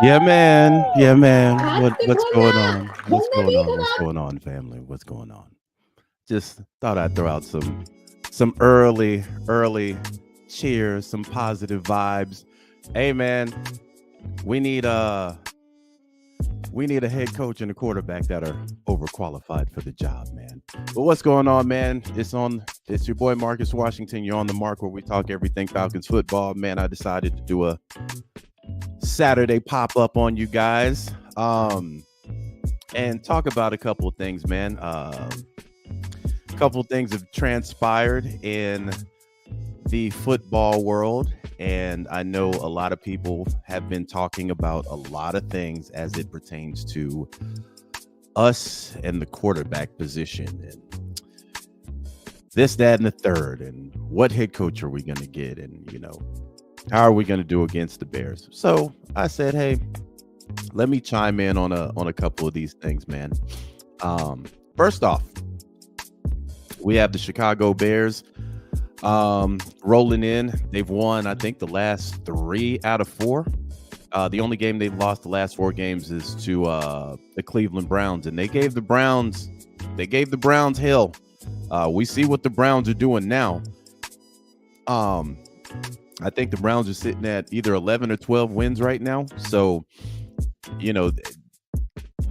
Yeah, man. Yeah, man. What's going on? What's going on? What's going on, family? What's going on? Just thought I'd throw out some early cheers, some positive vibes. Hey, man, we need a head coach and a quarterback that are overqualified for the job, man. But what's going on, man? It's your boy Marcus Washington. You're on the mark where we talk everything Falcons football. Man, I decided to do a Saturday pop up on you guys and talk about a couple of things, man. A couple of things have transpired in the football world, and I know a lot of people have been talking about a lot of things as it pertains to us and the quarterback position and this, that, and the third, and what head coach are we going to get, and how are we going to do against the Bears? So I said, hey, let me chime in on a couple of these things, man. First off, we have the Chicago Bears rolling in. They've won, I think, the last 3 out of 4. The only game they've lost the last 4 games is to the Cleveland Browns, and they gave the Browns hell. We see what the Browns are doing now. I think the Browns are sitting at either 11 or 12 wins right now. So,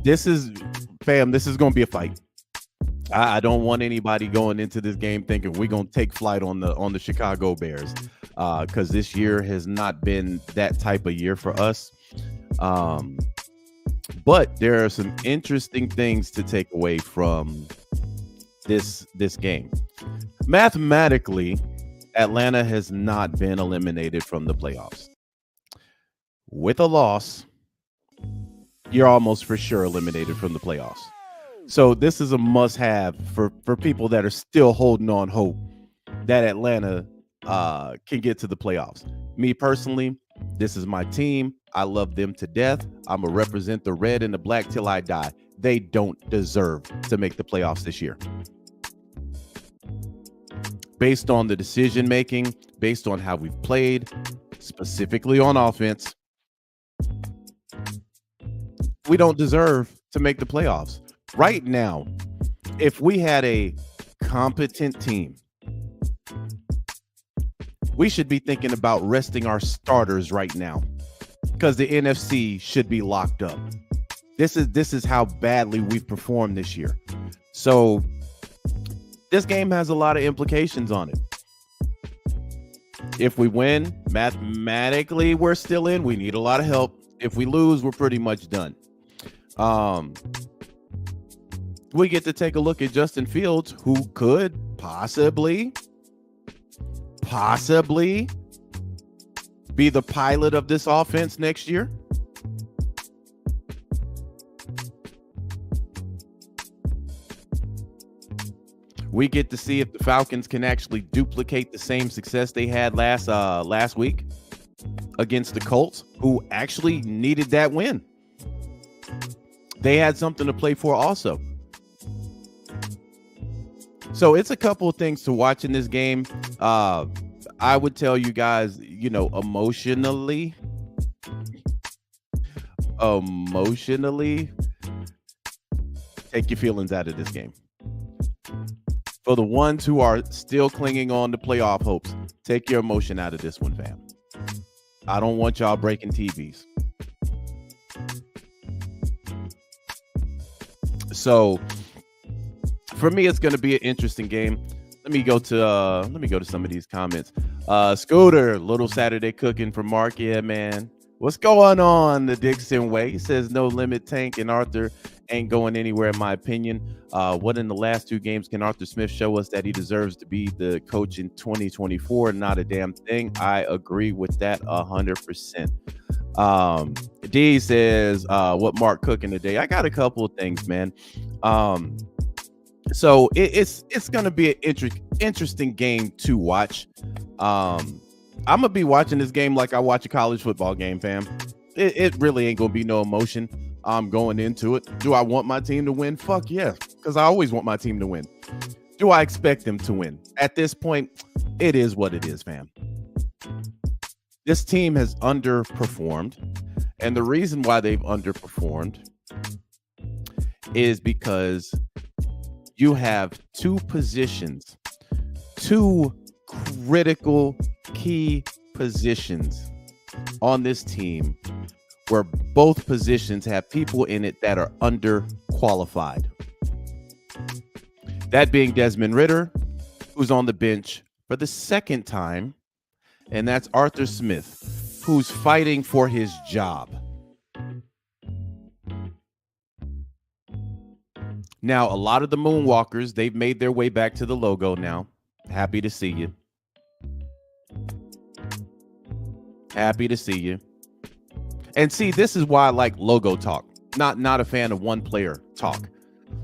this is going to be a fight. I don't want anybody going into this game thinking we're going to take flight on the Chicago Bears, because this year has not been that type of year for us. But there are some interesting things to take away from this game. Mathematically, Atlanta has not been eliminated from the playoffs. With a loss, you're almost for sure eliminated from the playoffs. So this is a must-have for people that are still holding on hope that Atlanta can get to the playoffs. Me personally, this is my team. I love them to death. I'm going to represent the red and the black till I die. They don't deserve to make the playoffs this year. based on the decision making, based on how we've played, specifically on offense, we don't deserve to make the playoffs. Right now, if we had a competent team, we should be thinking about resting our starters right now because the NFC should be locked up. This is how badly we've performed this year. So this game has a lot of implications on it. If we win, mathematically, we're still in. We need a lot of help. If we lose, we're pretty much done. We get to take a look at Justin Fields, who could possibly be the pilot of this offense next year. We get to see if the Falcons can actually duplicate the same success they had last week against the Colts, who actually needed that win. They had something to play for also. So it's a couple of things to watch in this game. I would tell you guys, emotionally, take your feelings out of this game. For the ones who are still clinging on to playoff hopes, take your emotion out of this one, fam. I don't want y'all breaking TVs. So for me, it's going to be an interesting game. Let me go to some of these comments. Scooter, little Saturday cooking for Mark. Yeah, man. What's going on the Dixon way? He says no limit. Tank and Arthur ain't going anywhere, in my opinion. What in the last 2 games can Arthur Smith show us that he deserves to be the coach in 2024? Not a damn thing. I agree with that 100%. D says, what Mark cooking today? I got a couple of things, man. So it's going to be an interesting game to watch. I'm going to be watching this game like I watch a college football game, fam. It really ain't going to be no emotion. I'm going into it. Do I want my team to win? Fuck yeah, because I always want my team to win. Do I expect them to win? At this point, it is what it is, fam. This team has underperformed, and the reason why they've underperformed is because you have 2 positions, 2 critical key positions on this team where both positions have people in it that are underqualified. That being Desmond Ritter, who's on the bench for the 2nd time, and that's Arthur Smith, who's fighting for his job. Now, a lot of the Moonwalkers, they've made their way back to the logo now. Happy to see you. Happy to see you. And see, this is why I like logo talk, not a fan of one player talk,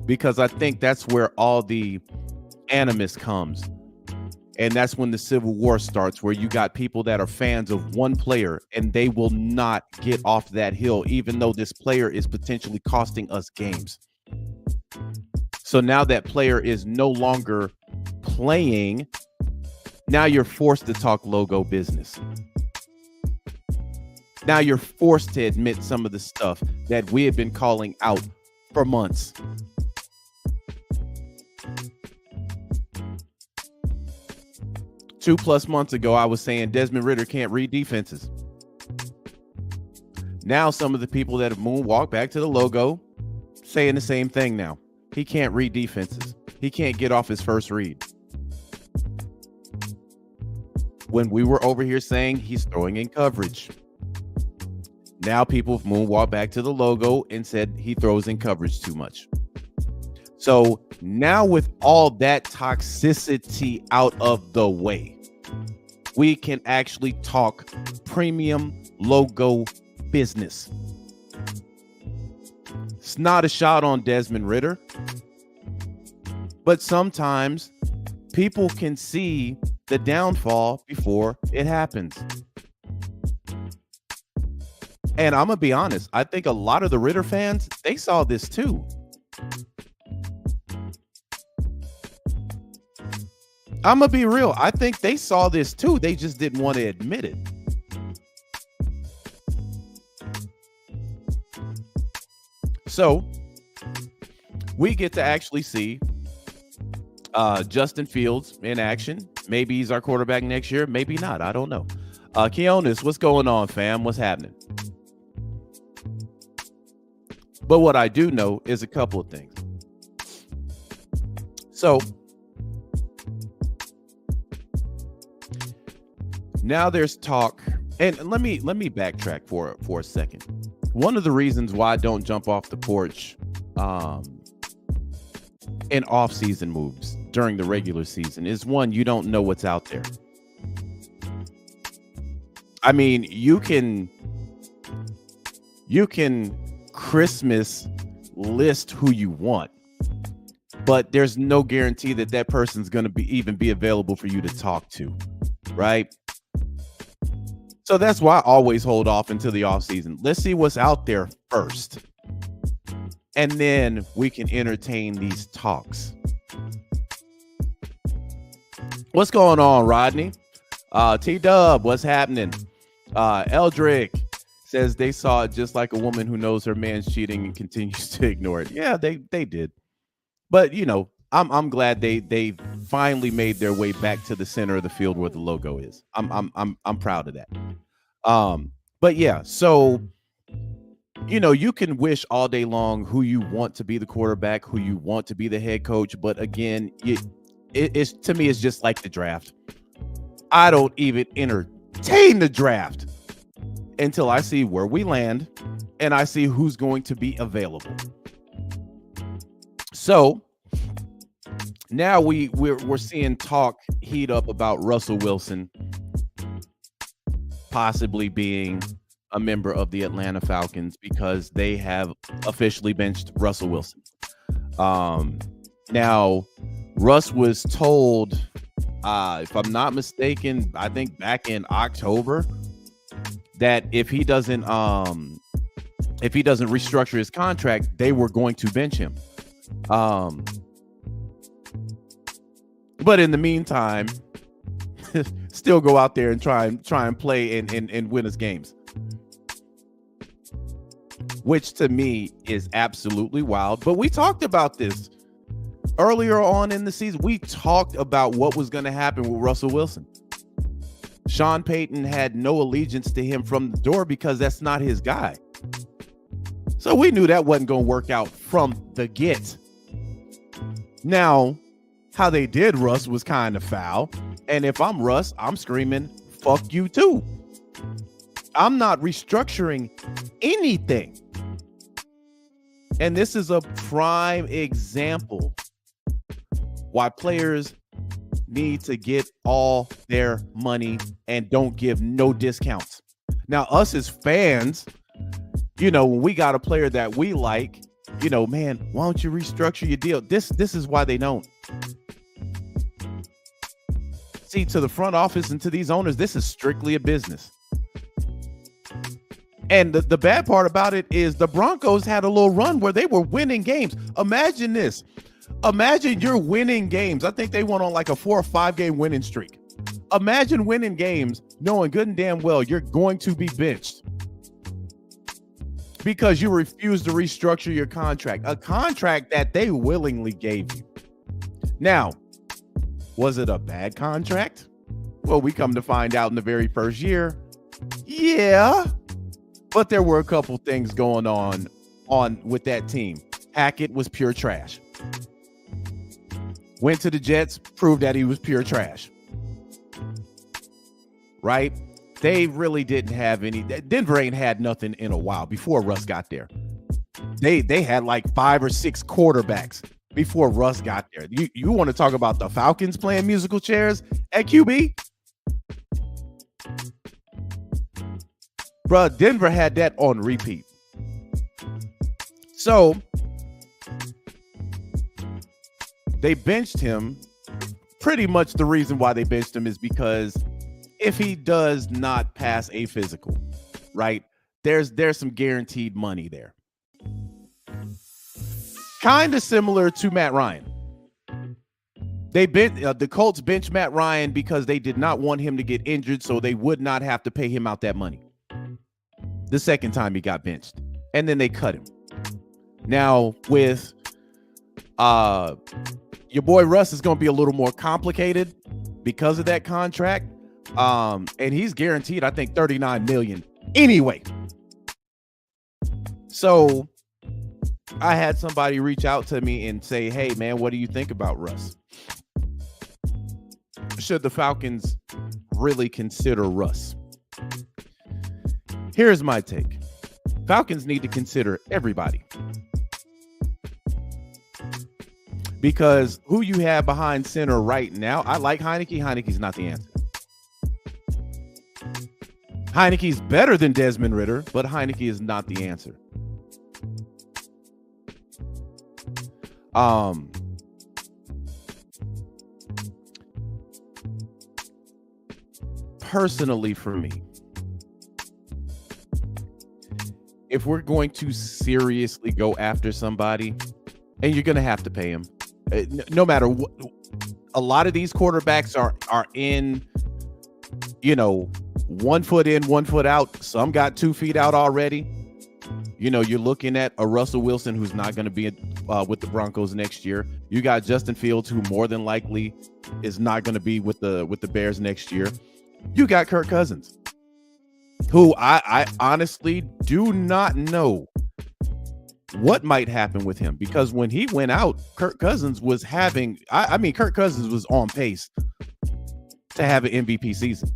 because I think that's where all the animus comes. And that's when the Civil War starts, where you got people that are fans of one player and they will not get off that hill, even though this player is potentially costing us games. So now that player is no longer playing, now you're forced to talk logo business. Now you're forced to admit some of the stuff that we have been calling out for months. Two plus months ago, I was saying Desmond Ritter can't read defenses. Now some of the people that have moonwalked back to the logo saying the same thing now. He can't read defenses. He can't get off his first read. When we were over here saying he's throwing in coverage. Now people have moonwalked back to the logo and said he throws in coverage too much. So now with all that toxicity out of the way, we can actually talk premium logo business. It's not a shot on Desmond Ritter, but sometimes people can see the downfall before it happens. And I'm going to be honest, I think a lot of the Ritter fans, they saw this too. I'm gonna be real. I think they saw this too. They just didn't want to admit it. So we get to actually see Justin Fields in action. Maybe he's our quarterback next year. Maybe not. I don't know. Keonis, what's going on, fam? What's happening? But what I do know is a couple of things. So now there's talk, and let me backtrack for a second. One of the reasons why I don't jump off the porch in off-season moves during the regular season is, one, you don't know what's out there. I mean, you can Christmas list who you want, but there's no guarantee that that person's going to even be available for you to talk to, right? So that's why I always hold off until the offseason. Let's see what's out there first, and then we can entertain these talks. What's going on, Rodney? T-Dub, what's happening? Eldrick says they saw it just like a woman who knows her man's cheating and continues to ignore it. Yeah, they did. But, you know, I'm glad they finally made their way back to the center of the field where the logo is. I'm proud of that. But yeah, so, you know, you can wish all day long who you want to be the quarterback, who you want to be the head coach. But again, it's to me, it's just like the draft. I don't even entertain the draft until I see where we land and I see who's going to be available. So now we're seeing talk heat up about Russell Wilson possibly being a member of the Atlanta Falcons because they have officially benched Russell Wilson. Now Russ was told, if I'm not mistaken, I think back in October, that if he doesn't restructure his contract, they were going to bench him. But in the meantime, still go out there and try and play and win us games, which to me is absolutely wild. But we talked about this earlier on in the season. We talked about what was going to happen with Russell Wilson. Sean Payton had no allegiance to him from the door because that's not his guy. So we knew that wasn't going to work out from the get. Now, how they did Russ was kind of foul. And if I'm Russ, I'm screaming, fuck you too. I'm not restructuring anything. And this is a prime example why players need to get all their money and don't give no discounts. Now, us as fans, you know, when we got a player that we like, you know, man, why don't you restructure your deal? This is why they don't. See, to the front office and to these owners, this is strictly a business. And the bad part about it is the Broncos had a little run where they were winning games. Imagine this. Imagine you're winning games. I think they went on like a 4 or 5 game winning streak. Imagine winning games knowing good and damn well you're going to be benched because you refuse to restructure your contract, a contract that they willingly gave you. Now, was it a bad contract? Well, we come to find out in the very first year. Yeah, but there were a couple things going on with that team. Hackett was pure trash. Went to the Jets, proved that he was pure trash. Right? They really didn't have any. Denver ain't had nothing in a while before Russ got there. They had like 5 or 6 quarterbacks before Russ got there. You want to talk about the Falcons playing musical chairs at QB? Bruh, Denver had that on repeat. So they benched him. Pretty much the reason why they benched him is because if he does not pass a physical, right, there's some guaranteed money there. Kind of similar to Matt Ryan. The Colts benched Matt Ryan because they did not want him to get injured, so they would not have to pay him out that money. The second time he got benched, and then they cut him. Now with your boy Russ is going to be a little more complicated because of that contract, and he's guaranteed, I think, $39 million anyway. So I had somebody reach out to me and say, "Hey, man, what do you think about Russ? Should the Falcons really consider Russ?" Here's my take. Falcons need to consider everybody. Because who you have behind center right now, I like Heineke. Heineke's not the answer. Heineke's better than Desmond Ritter, but Heineke is not the answer. Personally, for me, if we're going to seriously go after somebody, and you're going to have to pay him, no matter what, a lot of these quarterbacks are in, 1 foot in, 1 foot out. Some got 2 feet out already. You're looking at a Russell Wilson who's not going to be with the Broncos next year. You got Justin Fields, who more than likely is not going to be with the Bears next year. You got Kirk Cousins, who I honestly do not know what might happen with him, because when he went out, Kirk Cousins was having, Kirk Cousins was on pace to have an MVP season.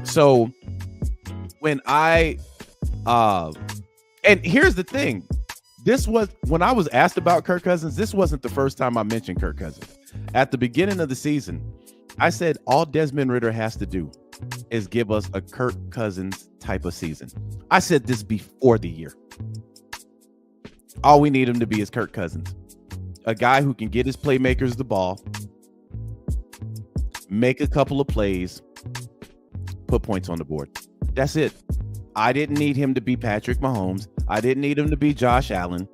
So when and here's the thing, when I was asked about Kirk Cousins, this wasn't the first time I mentioned Kirk Cousins. At the beginning of the season, I said all Desmond Ritter has to do is give us a Kirk Cousins type of season. I said this before the year. All we need him to be is Kirk Cousins, a guy who can get his playmakers the ball, make a couple of plays, put points on the board. That's it. I didn't need him to be Patrick Mahomes. I didn't need him to be Josh Allen.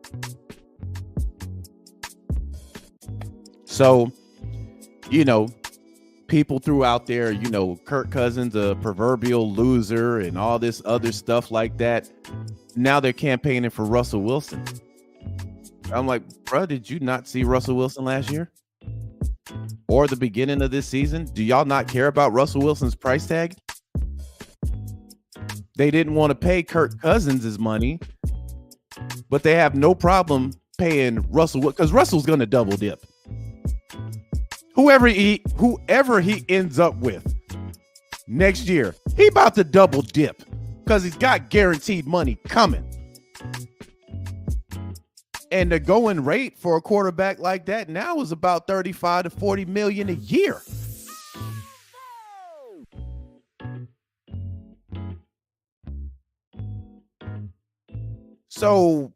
So, people threw out there, Kirk Cousins, a proverbial loser and all this other stuff like that. Now they're campaigning for Russell Wilson. I'm like, bro, did you not see Russell Wilson last year? Or the beginning of this season? Do y'all not care about Russell Wilson's price tag? They didn't want to pay Kirk Cousins his money, but they have no problem paying Russell, because Russell's going to double dip. Whoever he ends up with next year, he about to double dip because he's got guaranteed money coming. And the going rate for a quarterback like that now is about 35 to 40 million a year. So,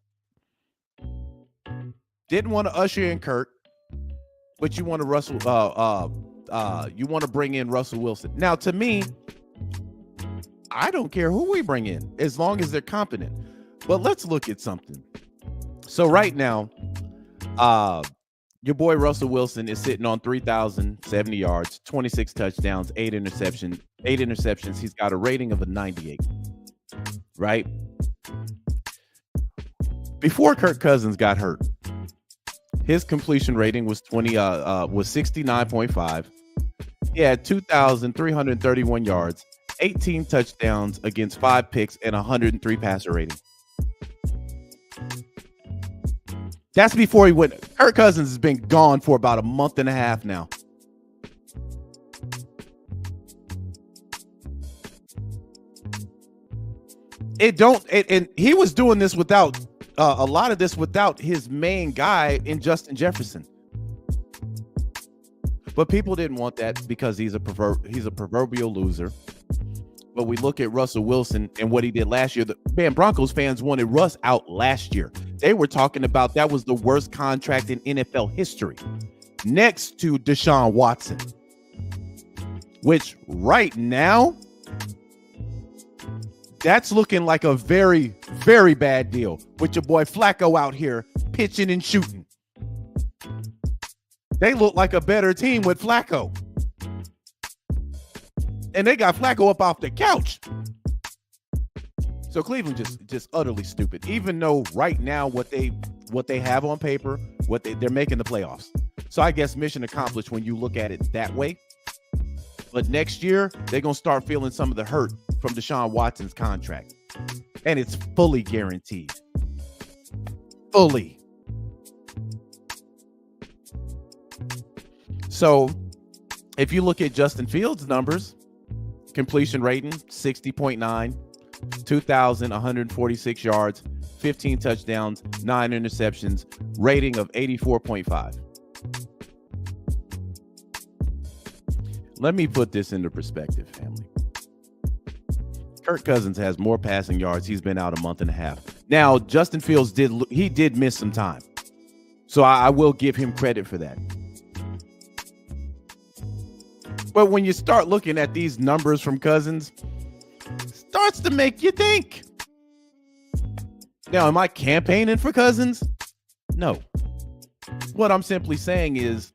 didn't want to usher in Kirk, but you want to you want to bring in Russell Wilson. Now, to me, I don't care who we bring in as long as they're competent. But let's look at something. So right now, your boy Russell Wilson is sitting on 3,070 yards, 26 touchdowns, 8 interceptions. He's got a rating of a 98, right? Before Kirk Cousins got hurt, his completion rating was 69.5. He had 2,331 yards, 18 touchdowns against 5 picks, and 103 passer rating. That's before he went. Kirk Cousins has been gone for about a month and a half now. And he was doing this without a lot of this without his main guy in Justin Jefferson. But people didn't want that because he's a proverbial loser. But we look at Russell Wilson and what he did last year. Broncos fans wanted Russ out last year. They were talking about that was the worst contract in NFL history, next to Deshaun Watson, which right now, That's looking like a very, very bad deal with your boy Flacco out here pitching and shooting. They look like a better team with Flacco. And they got Flacco up off the couch. So Cleveland just utterly stupid. Even though right now what they have on paper, they're making the playoffs. So I guess mission accomplished when you look at it that way. But next year, they're going to start feeling some of the hurt from Deshaun Watson's contract. And it's fully guaranteed. Fully. So if you look at Justin Fields' numbers, completion rating, 60.9, 2,146 yards, 15 touchdowns, 9 interceptions, rating of 84.5. Let me put this into perspective, family. Kirk Cousins has more passing yards. He's been out a month and a half. Now, Justin Fields did miss some time. So I will give him credit for that. But when you start looking at these numbers from Cousins, it starts to make you think. Now, am I campaigning for Cousins? No. What I'm simply saying is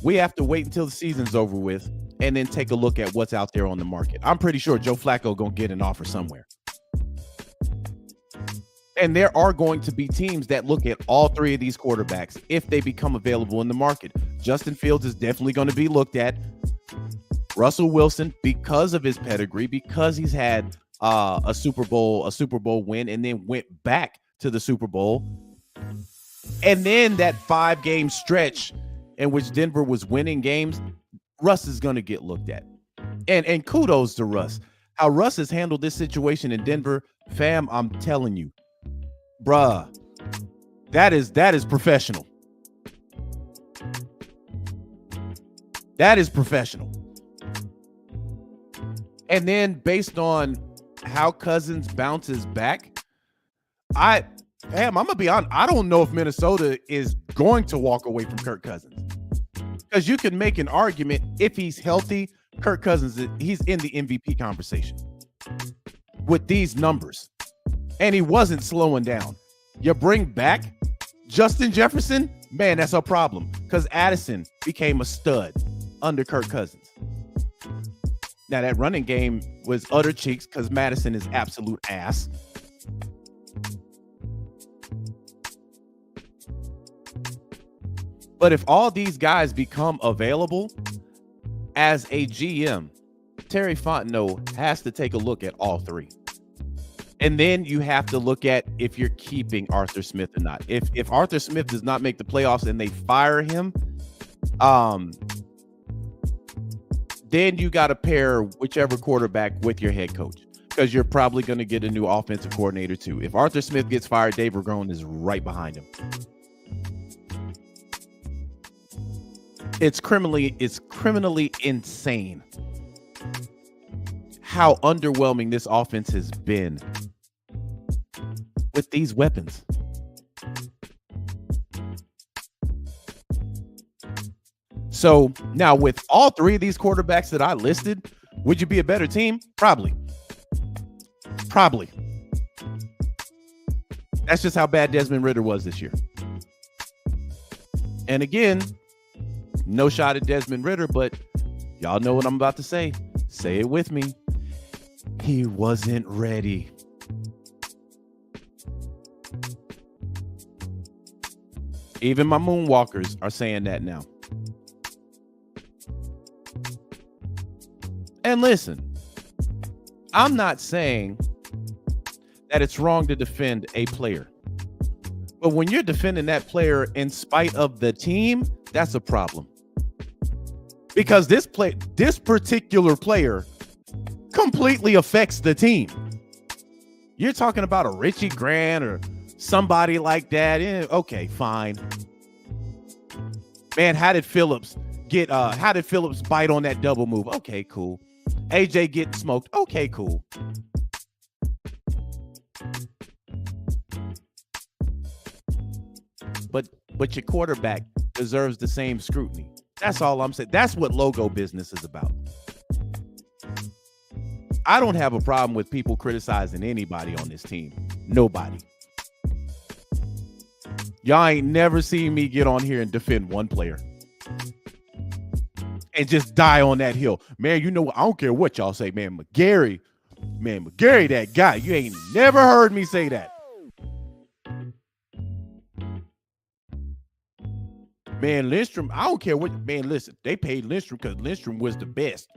we have to wait until the season's over with and then take a look at what's out there on the market. I'm pretty sure Joe Flacco going to get an offer somewhere. And there are going to be teams that look at all three of these quarterbacks if they become available in the market. Justin Fields is definitely going to be looked at. Russell Wilson, because of his pedigree, because he's had a Super Bowl win and then went back to the Super Bowl. And then that 5-game stretch in which Denver was winning games, Russ is going to get looked at. And kudos to Russ. How Russ has handled this situation in Denver, fam, I'm telling you, bruh, that is professional. That is professional. And then based on how Cousins bounces back, I'm going to be honest, I don't know if Minnesota is going to walk away from Kirk Cousins. Because you can make an argument, if he's healthy, Kirk Cousins, he's in the MVP conversation with these numbers. And he wasn't slowing down. You bring back Justin Jefferson, man, that's a problem. Because Addison became a stud under Kirk Cousins. Now, that running game was utter cheeks because Madison is absolute ass. But if all these guys become available, as a GM, Terry Fontenot has to take a look at all three. And then you have to look at if you're keeping Arthur Smith or not. If Arthur Smith does not make the playoffs and they fire him, then you got to pair whichever quarterback with your head coach, because you're probably going to get a new offensive coordinator too. If Arthur Smith gets fired, Dave Ragone is right behind him. It's criminally insane how underwhelming this offense has been with these weapons. So now with all three of these quarterbacks that I listed, would you be a better team? Probably. That's just how bad Desmond Ritter was this year. And again, no shot at Desmond Ritter, but y'all know what I'm about to say. Say it with me. He wasn't ready. Even my moonwalkers are saying that now. And listen, I'm not saying that it's wrong to defend a player. But when you're defending that player in spite of the team, that's a problem. Because this particular player completely affects the team. You're talking about a Richie Grant or somebody like that. Okay, fine. Man, how did Phillips bite on that double move? Okay, cool. AJ getting smoked. Okay, cool. But your quarterback deserves the same scrutiny. That's all I'm saying. That's what logo business is about. I don't have a problem with people criticizing anybody on this team. Nobody. Y'all ain't never seen me get on here and defend one player and just die on that hill. Man, you know what? I don't care what y'all say, man. McGarry, that guy. You ain't never heard me say that. Man, Lindstrom, I don't care what. Man, listen, they paid Lindstrom because Lindstrom was the best.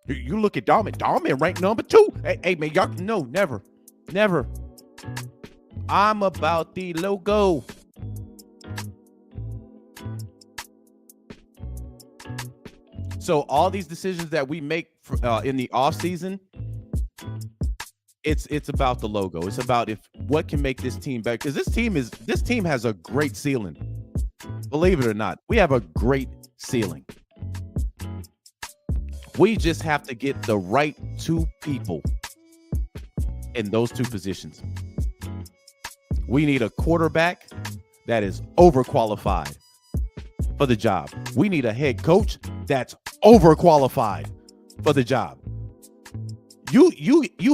You look at Dahlman ranked number 2. Hey, man, y'all, no, never. I'm about the logo. So all these decisions that we make in the offseason, it's about the logo. It's about what can make this team better. Because this team has a great ceiling. Believe it or not, we have a great ceiling. We just have to get the right 2 people in those 2 positions. We need a quarterback that is overqualified for the job. We need a head coach that's overqualified for the job. You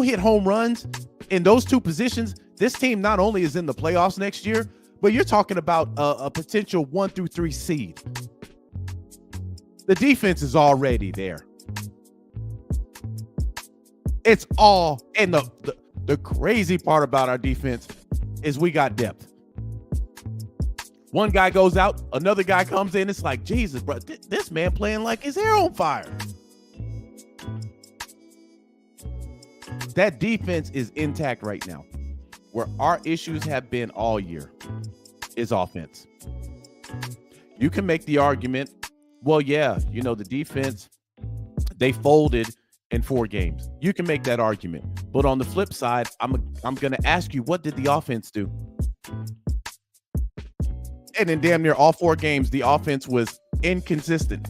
hit home runs in those 2 positions. This team not only is in the playoffs next year, but you're talking about a potential 1 through 3 seed. The defense is already there. It's all, and the crazy part about our defense is we got depth. One guy goes out, another guy comes in. It's like, Jesus, bro, this man playing like his hair on fire. That defense is intact right now. Where our issues have been all year is offense. You can make the argument, well, yeah, the defense, they folded in 4 games. You can make that argument. But on the flip side, I'm going to ask you, what did the offense do? And in damn near all 4 games, the offense was inconsistent.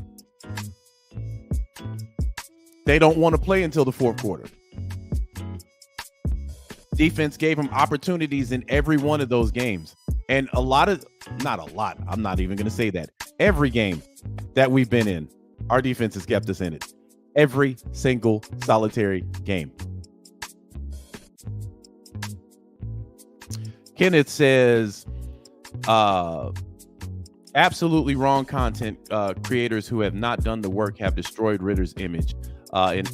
They don't want to play until the 4th quarter. Defense gave them opportunities in every one of those games. And not a lot, I'm not even going to say that. Every game that we've been in, our defense has kept us in it. Every single solitary game. Kenneth says, absolutely wrong content. Creators who have not done the work have destroyed Ritter's image. In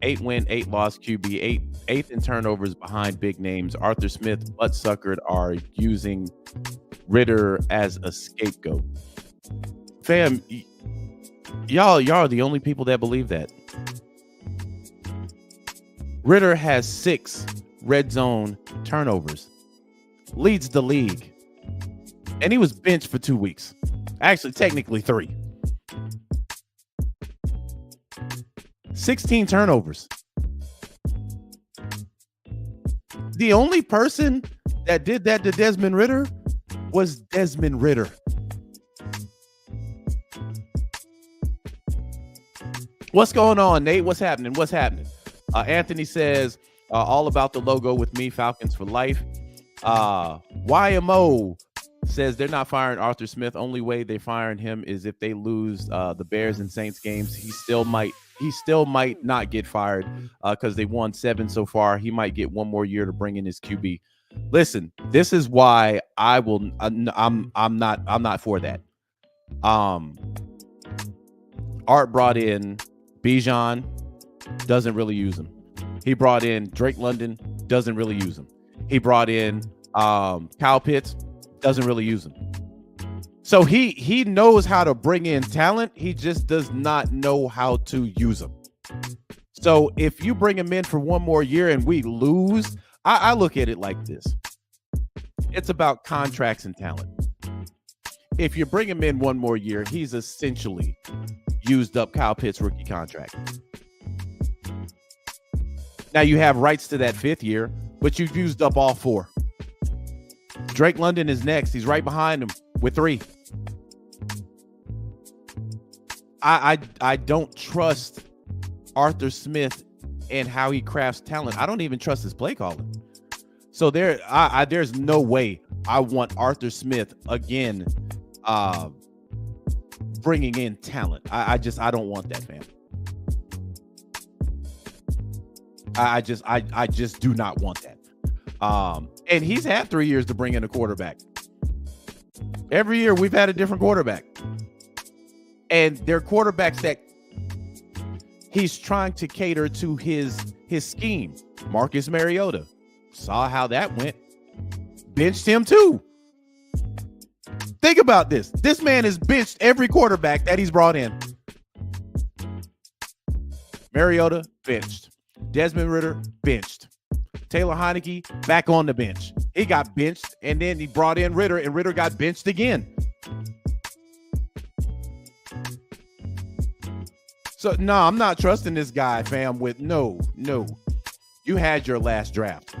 8-win, 8-loss QB, 8th in turnovers behind big names. Arthur Smith, butt suckered, are using Ritter as a scapegoat. Fam, y'all are the only people that believe that. Ritter has 6 red zone turnovers, leads the league, and he was benched for 2 weeks. Actually, technically 3. 16 turnovers. The only person that did that to Desmond Ritter was Desmond Ritter. What's going on, Nate? What's happening? Anthony says, all about the logo with me, Falcons for life. YMO says they're not firing Arthur Smith. Only way they firing him is if they lose the Bears and Saints games. He still might not get fired because they won 7 so far. He might get 1 more year to bring in his QB. Listen, this is why I'm not for that. Art brought in Bijan, doesn't really use him. He brought in Drake London, doesn't really use him. He brought in Kyle Pitts, doesn't really use him. So he knows how to bring in talent. He just does not know how to use them. So if you bring him in for 1 more year and we lose, I look at it like this. It's about contracts and talent. If you bring him in 1 more year, he's essentially used up Kyle Pitts' rookie contract. Now you have rights to that 5th year, but you've used up all 4. Drake London is next. He's right behind him with 3. I don't trust Arthur Smith and how he crafts talent. I don't even trust his play calling. So there's no way I want Arthur Smith again bringing in talent. I don't want that, fam. I just do not want that. And he's had 3 years to bring in a quarterback. Every year we've had a different quarterback. And they're quarterbacks that he's trying to cater to his scheme. Marcus Mariota. Saw how that went. Benched him too. Think about this. This man has benched every quarterback that he's brought in. Mariota, benched. Desmond Ritter, benched. Taylor Heineke, back on the bench. He got benched, and then he brought in Ritter, and Ritter got benched again. So, no, I'm not trusting this guy, fam, with no. You had your last draft.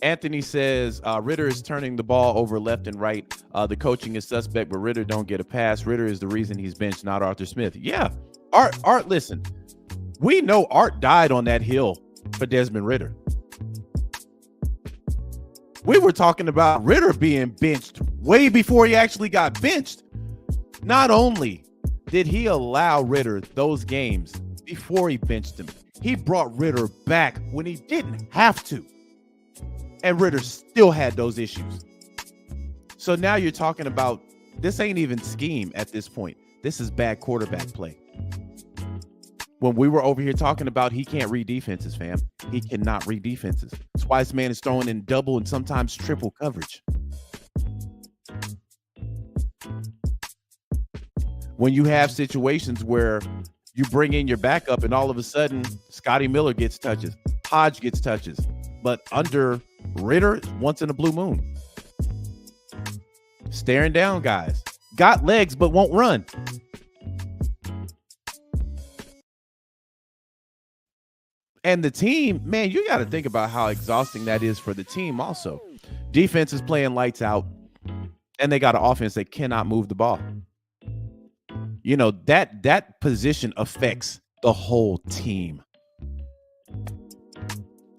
Anthony says, Ritter is turning the ball over left and right. The coaching is suspect, but Ritter don't get a pass. Ritter is the reason he's benched, not Arthur Smith. Yeah. Art, listen. We know Art died on that hill for Desmond Ritter. We were talking about Ritter being benched way before he actually got benched. Not only did he allow Ritter those games before he benched him, he brought Ritter back when he didn't have to. And Ritter still had those issues. So now you're talking about, this ain't even scheme at this point. This is bad quarterback play. When we were over here talking about he can't read defenses, fam. He cannot read defenses. That's why this man is throwing in double and sometimes triple coverage. When you have situations where you bring in your backup and all of a sudden Scotty Miller gets touches, Hodge gets touches, but under Ritter, once in a blue moon. Staring down guys. Got legs, but won't run. And the team, man, you got to think about how exhausting that is for the team also. Defense is playing lights out, and they got an offense that cannot move the ball. You know, that position affects the whole team.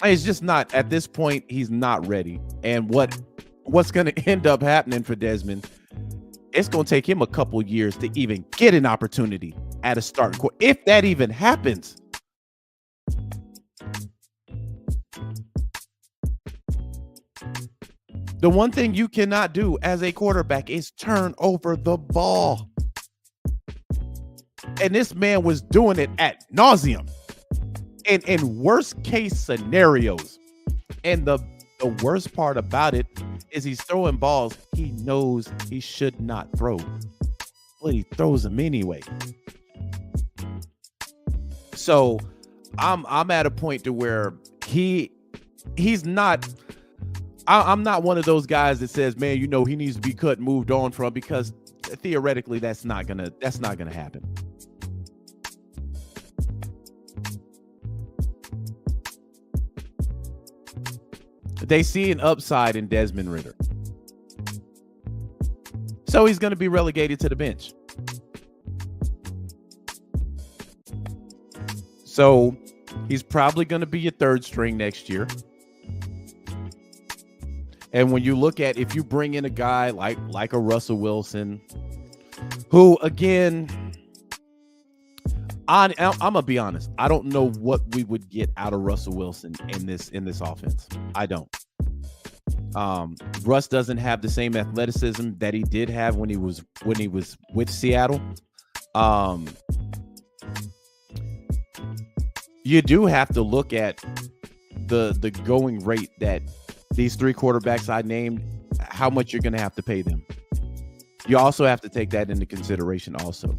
He's just not, at this point, he's not ready. And what's going to end up happening for Desmond, it's going to take him a couple years to even get an opportunity at a starting court, if that even happens. The one thing you cannot do as a quarterback is turn over the ball. And this man was doing it ad nauseum. And in worst case scenarios. And the worst part about it is he's throwing balls he knows he should not throw, but he throws them anyway. So I'm at a point to where he's not. I'm not one of those guys that says, man, you know, he needs to be cut and moved on from, because theoretically that's not gonna happen. They see an upside in Desmond Ritter. So he's going to be relegated to the bench. So he's probably going to be your third string next year. And when you look at, if you bring in a guy like a Russell Wilson, who, again, I'm gonna be honest, I don't know what we would get out of Russell Wilson in this offense. I don't. Russ doesn't have the same athleticism that he did have when he was with Seattle. You do have to look at the going rate that these three quarterbacks I named, how much you're going to have to pay them. You also have to take that into consideration also,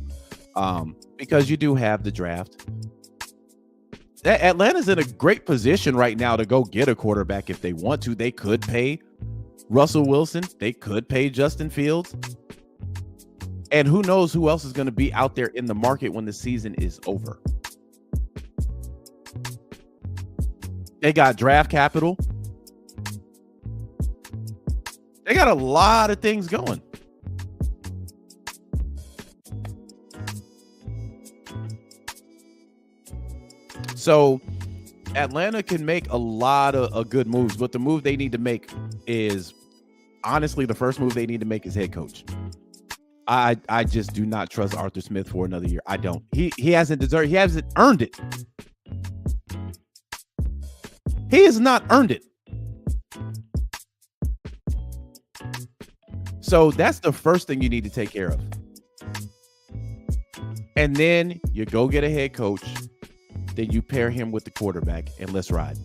because you do have the draft. Atlanta's in a great position right now to go get a quarterback if they want to. They could pay Russell Wilson. They could pay Justin Fields. And who knows who else is going to be out there in the market when the season is over. They got draft capital. They got a lot of things going. So Atlanta can make a lot of good moves, but the move they need to make is, honestly, the first move they need to make is head coach. I just do not trust Arthur Smith for another year. I don't. He hasn't deserved. He hasn't earned it. He has not earned it. So that's the first thing you need to take care of. And then you go get a head coach. Then you pair him with the quarterback and let's ride.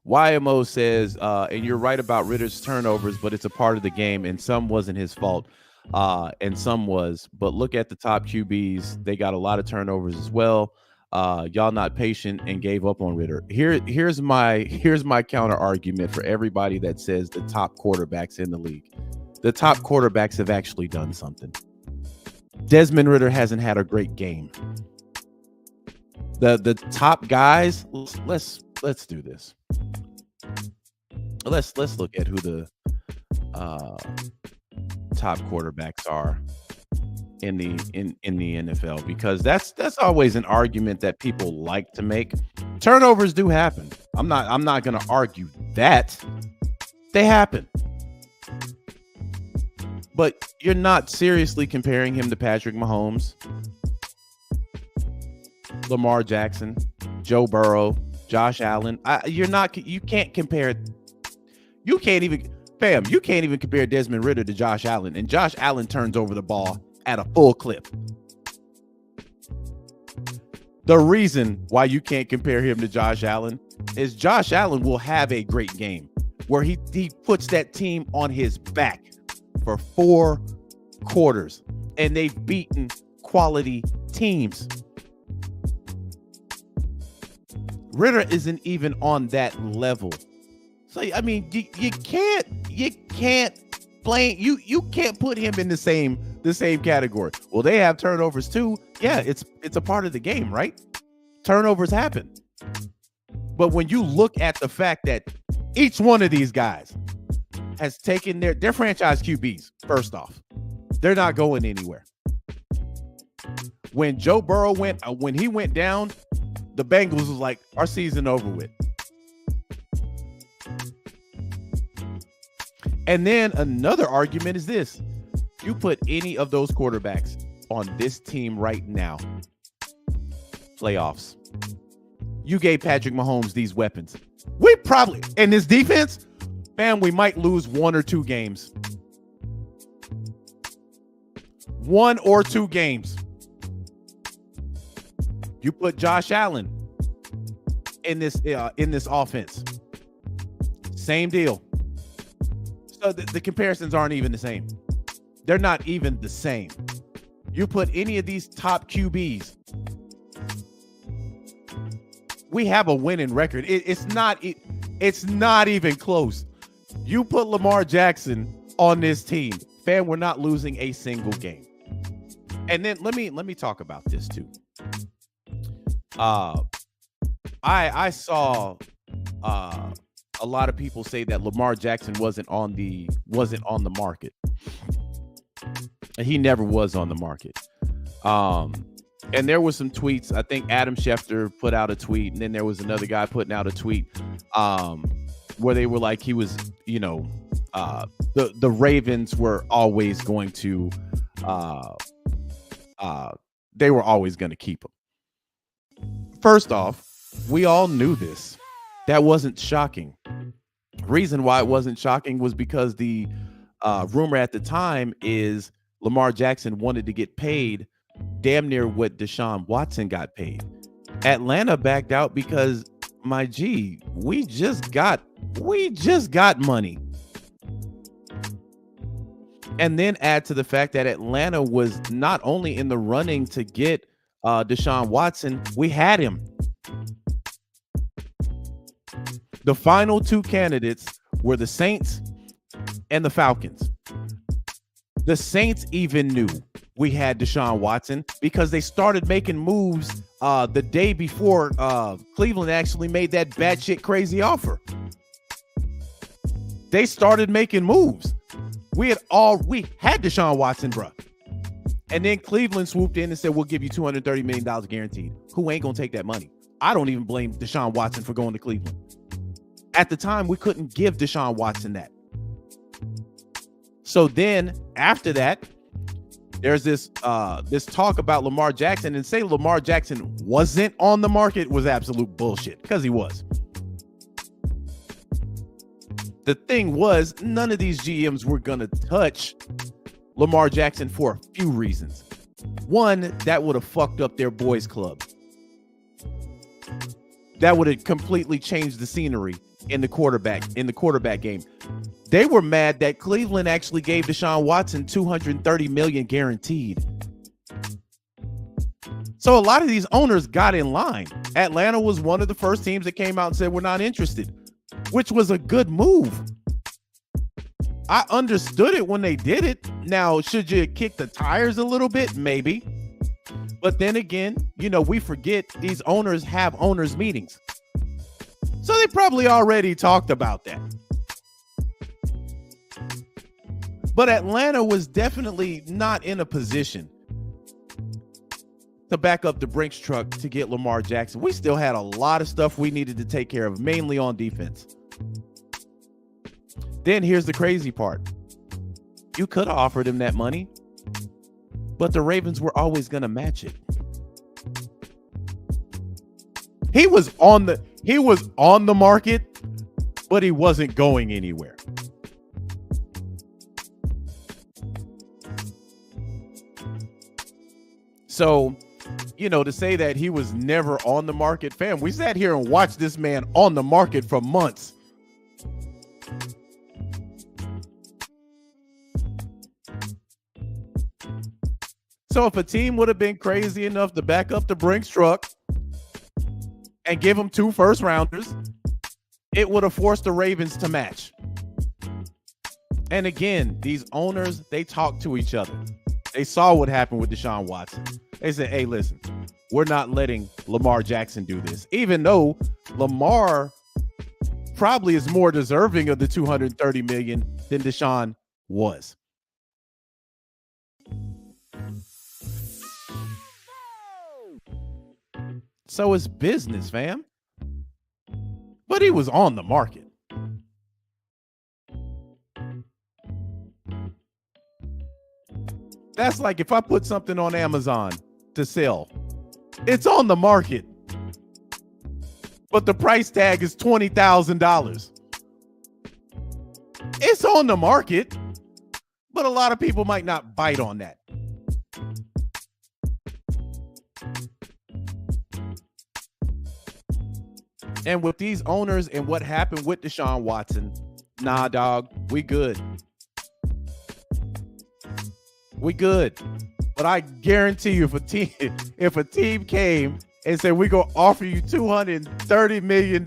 YMO says, and you're right about Ritter's turnovers, but it's a part of the game, and some wasn't his fault, and some was. But look at the top QBs; they got a lot of turnovers as well. Y'all not patient and gave up on Ritter. Here's my counter argument for everybody that says the top quarterbacks in the league. The top quarterbacks have actually done something. Desmond Ritter hasn't had a great game. The top guys, let's do this. Let's look at who the top quarterbacks are in the NFL, because that's always an argument that people like to make. Turnovers do happen. I'm not going to argue that they happen. But you're not seriously comparing him to Patrick Mahomes, Lamar Jackson, Joe Burrow, Josh Allen. You can't compare. You can't even compare Desmond Ritter to Josh Allen. And Josh Allen turns over the ball at a full clip. The reason why you can't compare him to Josh Allen is Josh Allen will have a great game where he puts that team on his back for 4 quarters, and they've beaten quality teams. Ritter isn't even on that level. So I mean, you can't blame you can't put him in the same category. Well, they have turnovers too. Yeah, it's a part of the game, right? Turnovers happen. But when you look at the fact that each one of these guys has taken their franchise QBs, first off, they're not going anywhere. When Joe Burrow went down, the Bengals was like, our season over with. And then another argument is this. You put any of those quarterbacks on this team right now, playoffs. You gave Patrick Mahomes these weapons. We probably, in this defense, man, we might lose 1 or 2 games. 1 or 2 games. You put Josh Allen in this offense. Same deal. So the comparisons aren't even the same. They're not even the same. You put any of these top QBs, we have a winning record. It's not even close. You put Lamar Jackson on this team, fam, we're not losing a single game. And then let me talk about this too. I saw a lot of people say that Lamar Jackson wasn't on the market. He never was on the market. And there was some tweets. I think Adam Schefter put out a tweet, and then there was another guy putting out a tweet where they were like, he was, the Ravens were always going to they were always going to keep him. First off, we all knew this. That wasn't shocking. Reason why it wasn't shocking was because the rumor at the time is Lamar Jackson wanted to get paid damn near what Deshaun Watson got paid. Atlanta backed out because, my G, we just got money. And then add to the fact that Atlanta was not only in the running to get Deshaun Watson, we had him. The final 2 candidates were the Saints and the Falcons. The Saints even knew we had Deshaun Watson because they started making moves the day before Cleveland actually made that batshit crazy offer. They started making moves. We had Deshaun Watson, bruh. And then Cleveland swooped in and said, we'll give you $230 million guaranteed. Who ain't going to take that money? I don't even blame Deshaun Watson for going to Cleveland. At the time, we couldn't give Deshaun Watson that. So then after that, there's this talk about Lamar Jackson, and say Lamar Jackson wasn't on the market was absolute bullshit, because he was. The thing was, none of these GMs were going to touch Lamar Jackson for a few reasons. One, that would have fucked up their boys club. That would have completely changed the scenery in the quarterback game. They were mad that Cleveland actually gave Deshaun Watson $230 million guaranteed. So a lot of these owners got in line. Atlanta was one of the first teams that came out and said, we're not interested, which was a good move. I understood it when they did it. Now, should you kick the tires a little bit? Maybe. But then again, we forget these owners have owners meetings. So they probably already talked about that. But Atlanta was definitely not in a position to back up the Brinks truck to get Lamar Jackson. We still had a lot of stuff we needed to take care of, mainly on defense. Then here's the crazy part. You could have offered him that money, but the Ravens were always going to match it. He was on the market, but he wasn't going anywhere. So, to say that he was never on the market, fam, we sat here and watched this man on the market for months. So if a team would have been crazy enough to back up the Brinks truck and give him 2 first-rounders, it would have forced the Ravens to match. And again, these owners, they talk to each other. They saw what happened with Deshaun Watson. They said, hey, listen, we're not letting Lamar Jackson do this, even though Lamar probably is more deserving of the $230 million than Deshaun was. So it's business, fam. But he was on the market. That's like if I put something on Amazon to sell. It's on the market. But the price tag is $20,000. It's on the market. But a lot of people might not bite on that. And with these owners and what happened with Deshaun Watson, nah, dog, we good. We good. But I guarantee you, if a team came and said, we're going to offer you $230 million,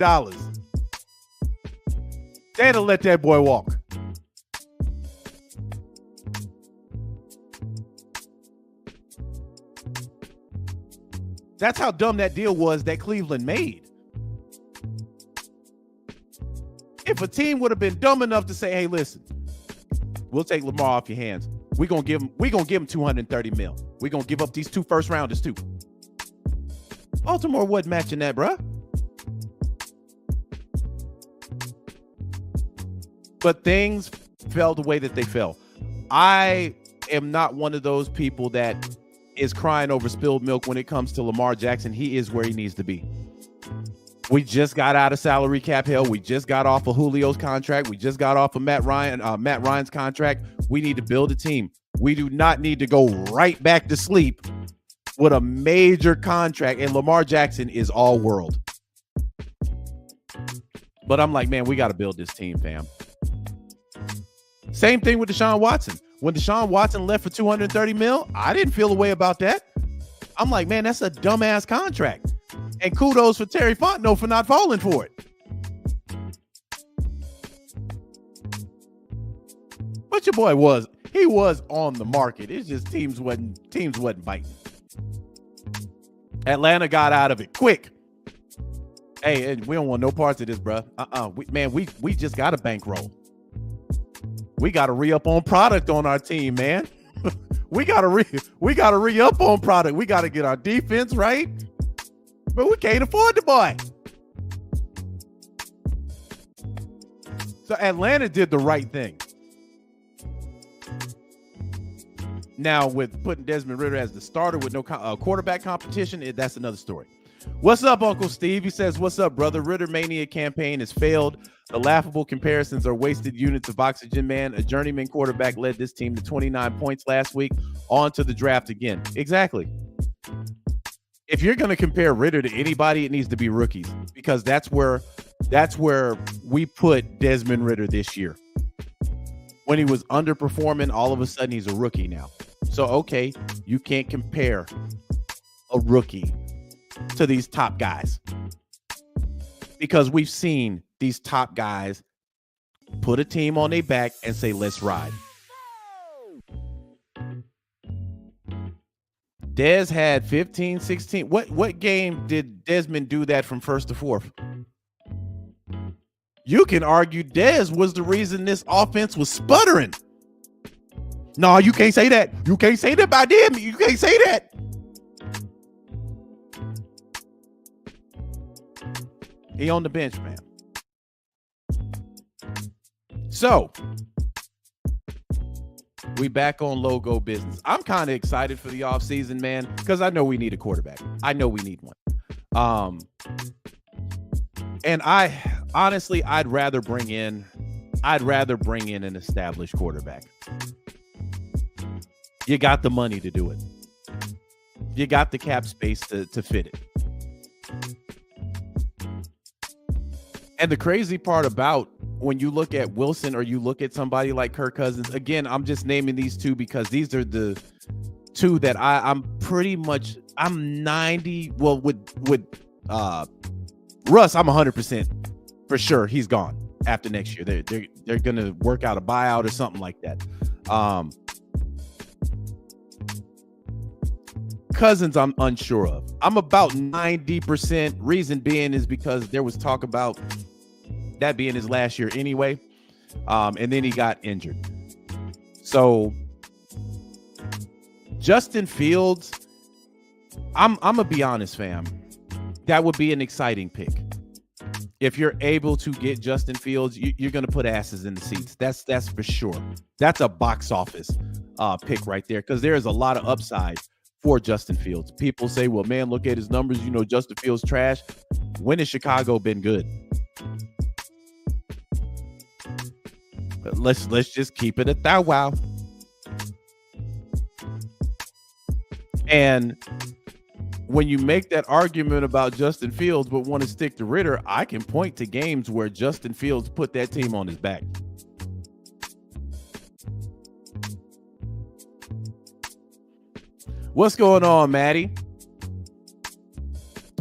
they'd have let that boy walk. That's how dumb that deal was that Cleveland made. If a team would have been dumb enough to say, hey, listen, we'll take Lamar off your hands. We're gonna give him $230 million. We're gonna give up these 2 first-rounders too. Baltimore wasn't matching that, bruh. But things fell the way that they fell. I am not one of those people that is crying over spilled milk when it comes to Lamar Jackson. He is where he needs to be. We just got out of salary cap hell. We just got off of Julio's contract. We just got off of Matt Ryan's contract. We need to build a team. We do not need to go right back to sleep with a major contract. And Lamar Jackson is all world. But I'm like, man, we got to build this team, fam. Same thing with Deshaun Watson. When Deshaun Watson left for $230 million, I didn't feel a way about that. I'm like, man, that's a dumbass contract. And kudos for Terry Fontenot for not falling for it. But your boy was on the market. It's just teams wasn't biting. Atlanta got out of it quick. Hey, we don't want no parts of this, bro. We just got a bankroll. We got to re-up on product on our team, man. we got to re-up on product. We got to get our defense right. but we can't afford the boy. So Atlanta did the right thing. Now, with putting Desmond Ritter as the starter with no quarterback competition, that's another story. What's up, Uncle Steve? He says, what's up, brother? Ritter Mania campaign has failed. The laughable comparisons are wasted units of oxygen, man. A journeyman quarterback led this team to 29 points last week. On to the draft again. Exactly. If you're going to compare Ritter to anybody, it needs to be rookies, because that's where we put Desmond Ritter this year. When he was underperforming, all of a sudden he's a rookie now. So, okay, you can't compare a rookie to these top guys, because we've seen these top guys put a team on their back and say, let's ride. Dez had 15, 16. What game did Desmond do that from first to fourth? You can argue Dez was the reason this offense was sputtering. No, you can't say that. You can't say that about them. You can't say that. He on the bench, man. So, we back on logo business. I'm kind of excited for the offseason, man, because I know we need a quarterback. I know we need one. And I'd rather bring in an established quarterback. You got the money to do it. You got the cap space to fit it. And the crazy part about when you look at Wilson or you look at somebody like Kirk Cousins, again, I'm just naming these two because these are the two that I'm 90. Well, with Russ, I'm 100% for sure he's gone after next year. They're gonna work out a buyout or something like that. Cousins, I'm unsure of. I'm about 90%. Reason being is because there was talk about that being his last year anyway, and then he got injured. So Justin Fields, I'm gonna be honest, fam. That would be an exciting pick. If you're able to get Justin Fields, you're going to put asses in the seats. That's for sure. That's a box office pick right there, because there is a lot of upside for Justin Fields. People say, well, man, look at his numbers. You know, Justin Fields trash. When has Chicago been good? But let's just keep it at that. Wow. And when you make that argument about Justin Fields but want to stick to Ritter, I can point to games where Justin Fields put that team on his back. What's going on, Maddie?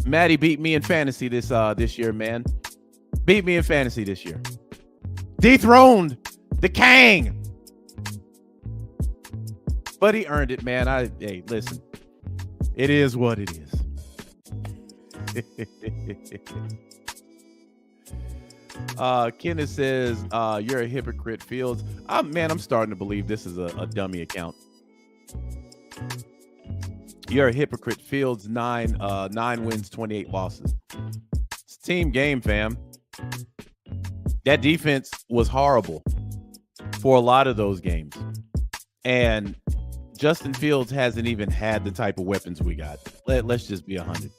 Maddie beat me in fantasy this year, man. Beat me in fantasy this year. Dethroned the Kang. But he earned it, man. Hey, listen. It is what it is. Kenneth says, you're a hypocrite, Fields. Man, I'm starting to believe this is a dummy account. You're a hypocrite, Fields. 9 wins, 28 losses. It's a team game, fam. That defense was horrible for a lot of those games. And Justin Fields hasn't even had the type of weapons we got. Let's just be 100.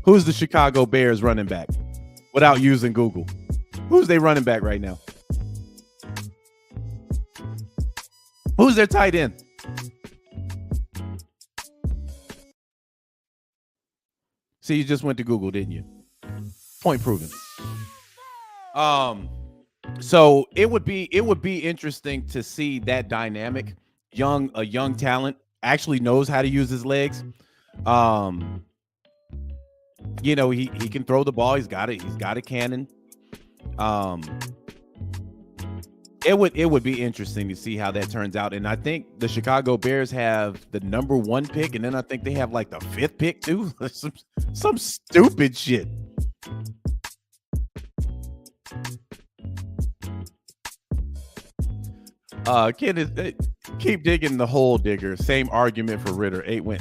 Who's the Chicago Bears running back without using Google? Who's their running back right now? Who's their tight end? See, you just went to Google, didn't you? Point proven. So it would be interesting to see that dynamic. A young talent actually knows how to use his legs. You know, he can throw the ball. He's got a cannon. It would be interesting to see how that turns out. And I think the Chicago Bears have the number 1 pick, and then I think they have like the 5th pick too. some stupid shit. Kenneth, keep digging the hole, digger. Same argument for Ritter. 8 win.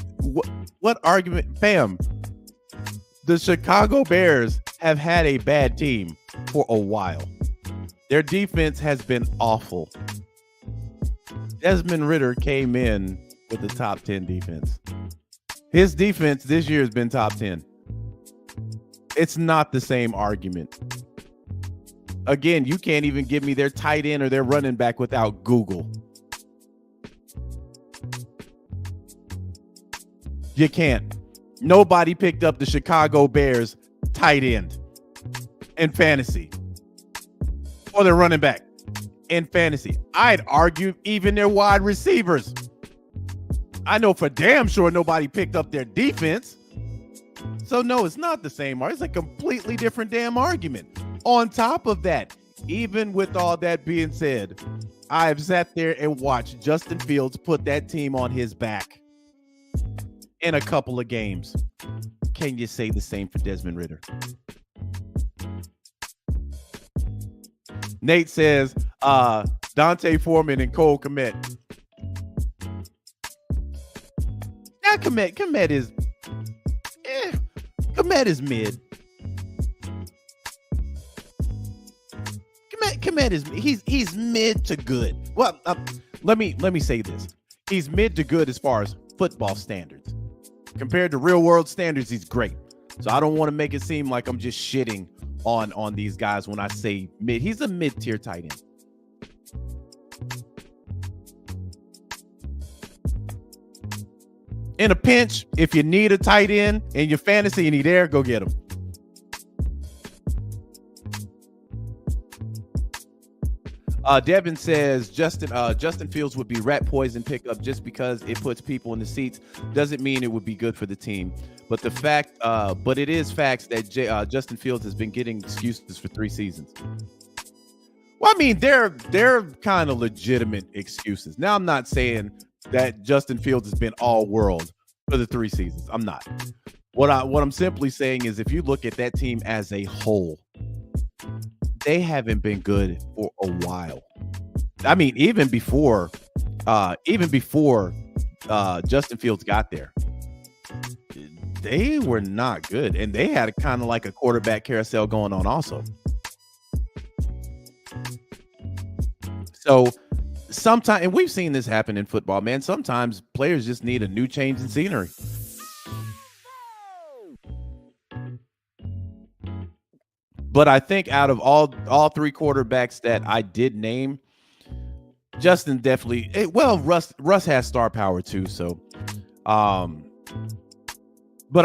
What argument? Bam. The Chicago Bears have had a bad team for a while. Their defense has been awful. Desmond Ritter came in with the top 10 defense. His defense this year has been top 10. It's not the same argument. Again, you can't even give me their tight end or their running back without Google. You can't. Nobody picked up the Chicago Bears tight end in fantasy or their running back in fantasy. I'd argue even their wide receivers. I know for damn sure nobody picked up their defense. So no, it's not the same. It's a completely different damn argument. On top of that, even with all that being said, I've sat there and watched Justin Fields put that team on his back in a couple of games. Can you say the same for Desmond Ritter? Nate says Dante Foreman and Cole Kmet. Now Kmet is Kmet is mid. Kmet is he's mid to good. Well, let me say this. He's mid to good as far as football standards. Compared to real world standards, he's great. So I don't want to make it seem like I'm just shitting on these guys when I say mid. He's a mid-tier tight end. In a pinch, if you need a tight end in your fantasy and he's there, go get him. Devin says Justin Fields would be rat poison pickup just because it puts people in the seats. Doesn't mean it would be good for the team. But but it is facts that Justin Fields has been getting excuses for 3 seasons. Well, I mean, they're kind of legitimate excuses. Now, I'm not saying that Justin Fields has been all world for the 3 seasons. I'm not. What I'm simply saying is if you look at that team as a whole, they haven't been good for a while. I mean, even before Justin Fields got there, they were not good, and they had kind of like a quarterback carousel going on also. So sometimes, and we've seen this happen in football, man. Sometimes players just need a new change in scenery. But I think out of all 3 quarterbacks that I did name, Justin definitely. Russ has star power too. So, but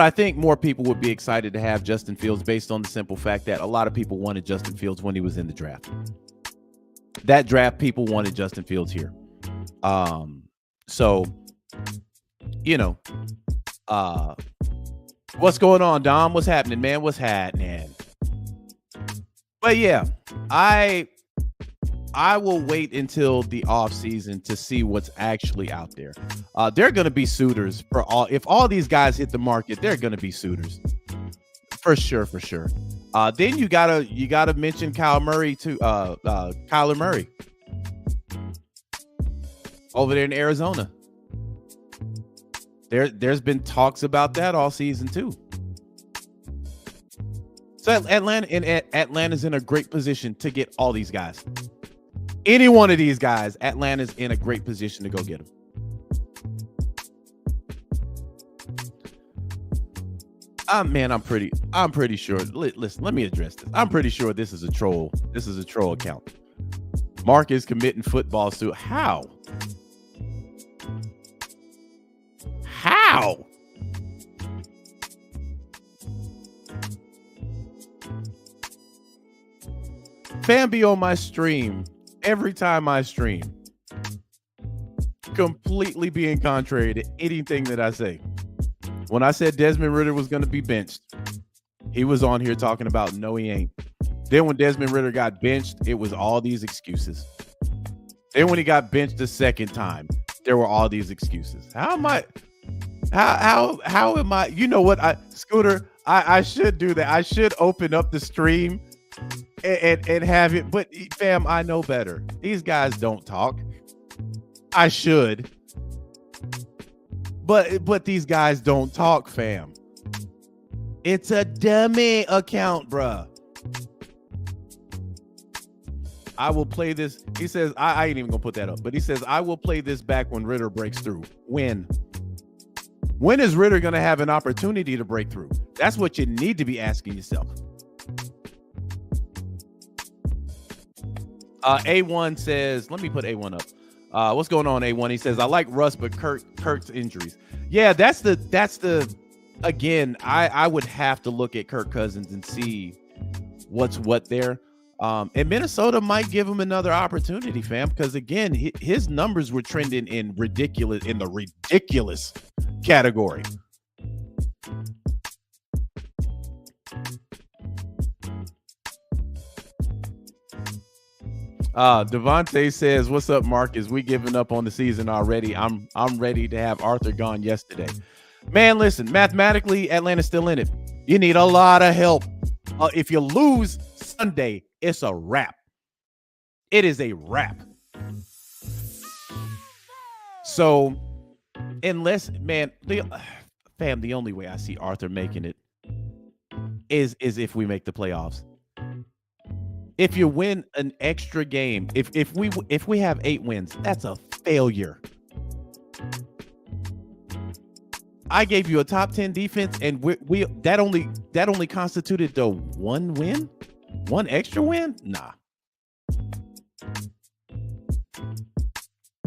I think more people would be excited to have Justin Fields based on the simple fact that a lot of people wanted Justin Fields when he was in the draft. That draft, people wanted Justin Fields here. So, what's going on, Dom? What's happening, man? What's happening? But yeah, I will wait until the offseason to see what's actually out there. They're going to be suitors for all. If all these guys hit the market, they're going to be suitors for sure. Then you gotta mention Kyler Murray too. Kyler Murray over there in Arizona. There's been talks about that all season too. So Atlanta's in a great position to get all these guys. Any one of these guys, Atlanta's in a great position to go get them. Man, I'm pretty sure. Listen, let me address this. I'm pretty sure this is a troll. This is a troll account. Mark is committing football to how? How? Fam be on my stream every time I stream, completely being contrary to anything that I say. When I said Desmond Ritter was going to be benched, he was on here talking about no, he ain't. Then when Desmond Ritter got benched, it was all these excuses. Then when he got benched the second time, there were all these excuses. How am I? How am I? You know what, Scooter? I should do that. I should open up the stream and have it. But fam, I know better. These guys don't talk. I should. But these guys don't talk, fam. It's a dummy account, bruh. I will play this. He says, I ain't even gonna put that up, but he says, I will play this back when Ritter breaks through. When? When is Ritter gonna have an opportunity to break through? That's what you need to be asking yourself. A1 says, let me put A1 up. What's going on, A1? He says, I like Russ, but Kirk's injuries. Yeah, that's the again, I would have to look at Kirk Cousins and see what's what there. And Minnesota might give him another opportunity, fam, because again, his numbers were trending in the ridiculous category. Devontae says, what's up, Marcus? We giving up on the season already. I'm ready to have Arthur gone yesterday. Man, listen, mathematically, Atlanta's still in it. You need a lot of help. If you lose Sunday, it's a wrap. It is a wrap. So, unless, man, the only way I see Arthur making it is if we make the playoffs. If you win an extra game, if we have 8 wins, that's a failure. I gave you a top 10 defense, and we that only constituted the 1 win, 1 extra win. Nah,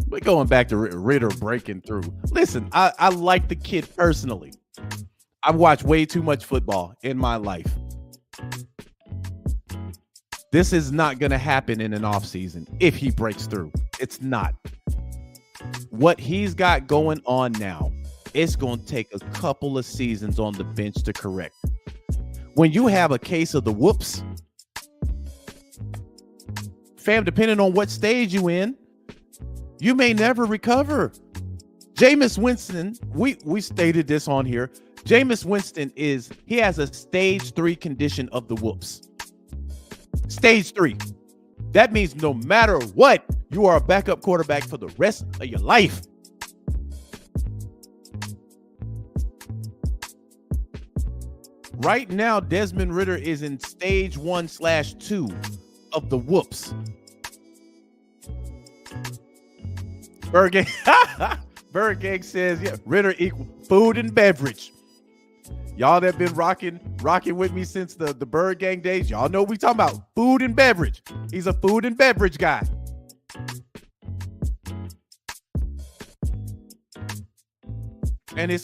we're going back to Ritter breaking through. Listen, I like the kid personally. I've watched way too much football in my life. This is not going to happen in an offseason if he breaks through. It's not. What he's got going on now, it's going to take a couple of seasons on the bench to correct. When you have a case of the whoops, fam, depending on what stage you in, you may never recover. Jameis Winston, we stated this on here. Jameis Winston he has a stage 3 condition of the whoops. Stage 3. That means no matter what, you are a backup quarterback for the rest of your life. Right now, Desmond Ritter is in stage 1/2 of the whoops. Berg says, yeah, Ritter equal food and beverage. Y'all that been rocking with me since the Bird Gang days, y'all know what we talking about. Food and beverage. He's a food and beverage guy. And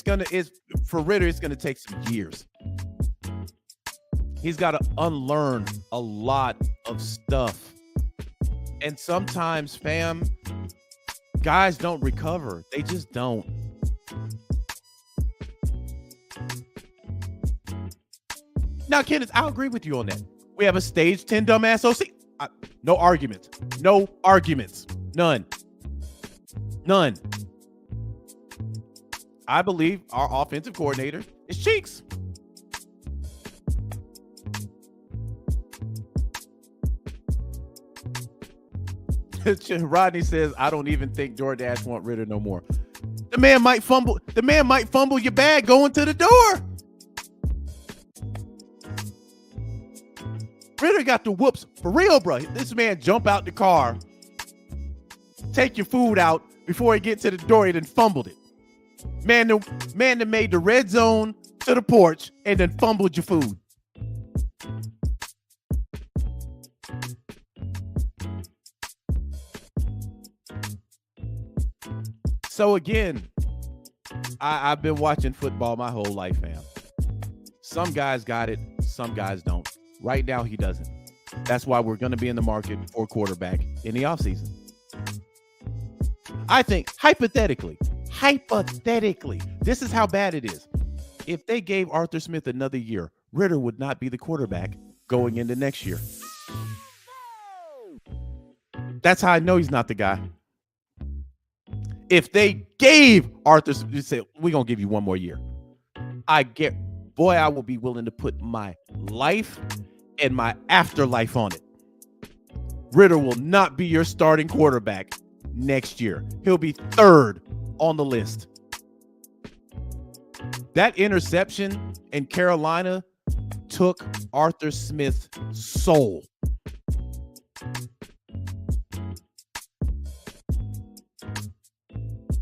for Ritter, it's gonna take some years. He's got to unlearn a lot of stuff. And sometimes, fam, guys don't recover. They just don't. Now, Kenneth, I'll agree with you on that. We have a stage 10 dumbass OC. No arguments. No arguments. None. I believe our offensive coordinator is Cheeks. Rodney says, I don't even think DoorDash want Ritter no more. The man might fumble your bag going to the door. Ritter got the whoops for real, bro. This man jump out the car, take your food out before he get to the door, and then fumbled it. Man that made the red zone to the porch and then fumbled your food. So again, I've been watching football my whole life, fam. Some guys got it, some guys don't. Right now, he doesn't. That's why we're going to be in the market for a quarterback in the offseason. I think, hypothetically, this is how bad it is. If they gave Arthur Smith another year, Ritter would not be the quarterback going into next year. That's how I know he's not the guy. If they gave Arthur Smith, say, we're going to give you 1 more year, I will be willing to put my life and my afterlife on it. Ritter will not be your starting quarterback next year. He'll be 3rd on the list. That interception in Carolina took Arthur Smith's soul.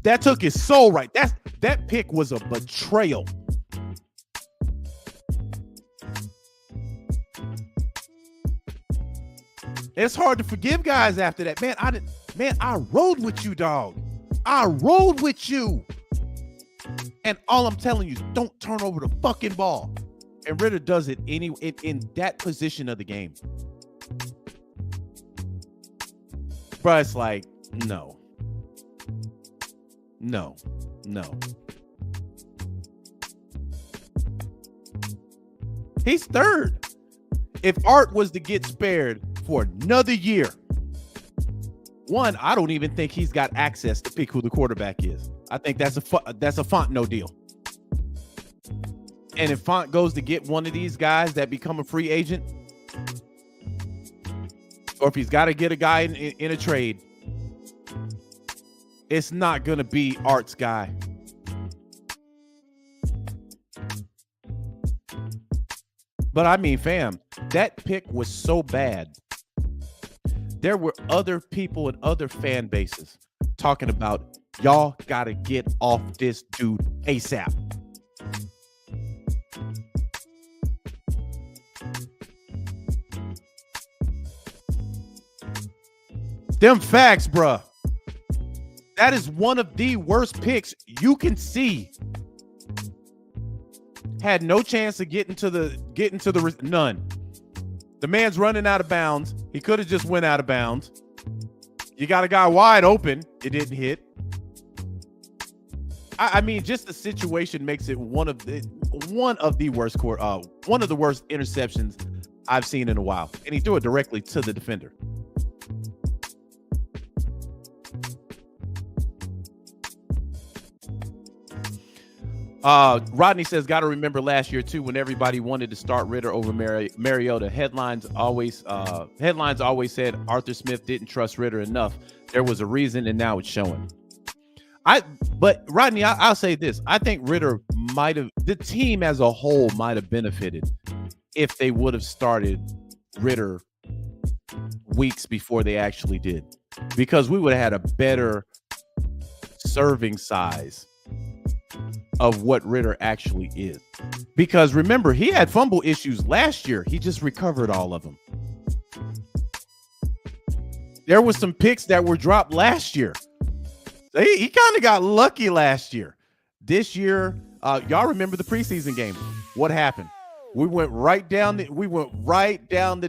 That took his soul, right? That pick was a betrayal. It's hard to forgive guys after that. I rode with you, dog. I rode with you. And all I'm telling you is don't turn over the fucking ball. And Ritter does it anyway in that position of the game. Bro, it's like, no. He's third. If Art was to get spared for another year, one, I don't even think he's got access to pick who the quarterback is. I think that's a Fontenot deal. And if Font goes to get one of these guys that become a free agent, or if he's got to get a guy in a trade, it's not going to be Art's guy. But I mean, fam, that pick was so bad. There were other people and other fan bases talking about, y'all got to get off this dude ASAP. Them facts, bruh. That is one of the worst picks you can see. Had no chance of getting to the none. The man's running out of bounds. He could have just went out of bounds. You got a guy wide open. It didn't hit. I mean, just the situation makes it one of the worst interceptions I've seen in a while. And he threw it directly to the defender. Rodney says, got to remember last year too, when everybody wanted to start Ritter over Mariota. Headlines always said Arthur Smith didn't trust Ritter enough. There was a reason, and now it's showing. But Rodney, I'll say this: I think Ritter the team as a whole might have benefited if they would have started Ritter weeks before they actually did, because we would have had a better serving size of what Ritter actually is. Because remember, he had fumble issues last year. He just recovered all of them. There was some picks that were dropped last year. He kind of got lucky last year. This year, y'all remember the preseason game. What happened? We went right down the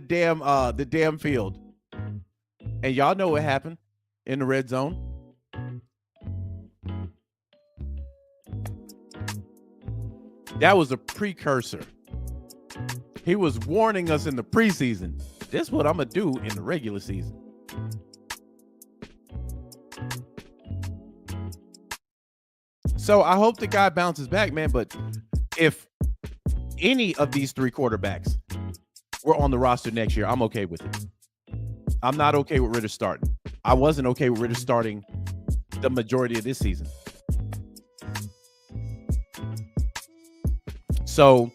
damn field. And y'all know what happened in the red zone. That was a precursor. He was warning us in the preseason. This is what I'm going to do in the regular season. So I hope the guy bounces back, man. But if any of these three quarterbacks were on the roster next year, I'm okay with it. I'm not okay with Ritter starting. I wasn't okay with Ritter starting the majority of this season. So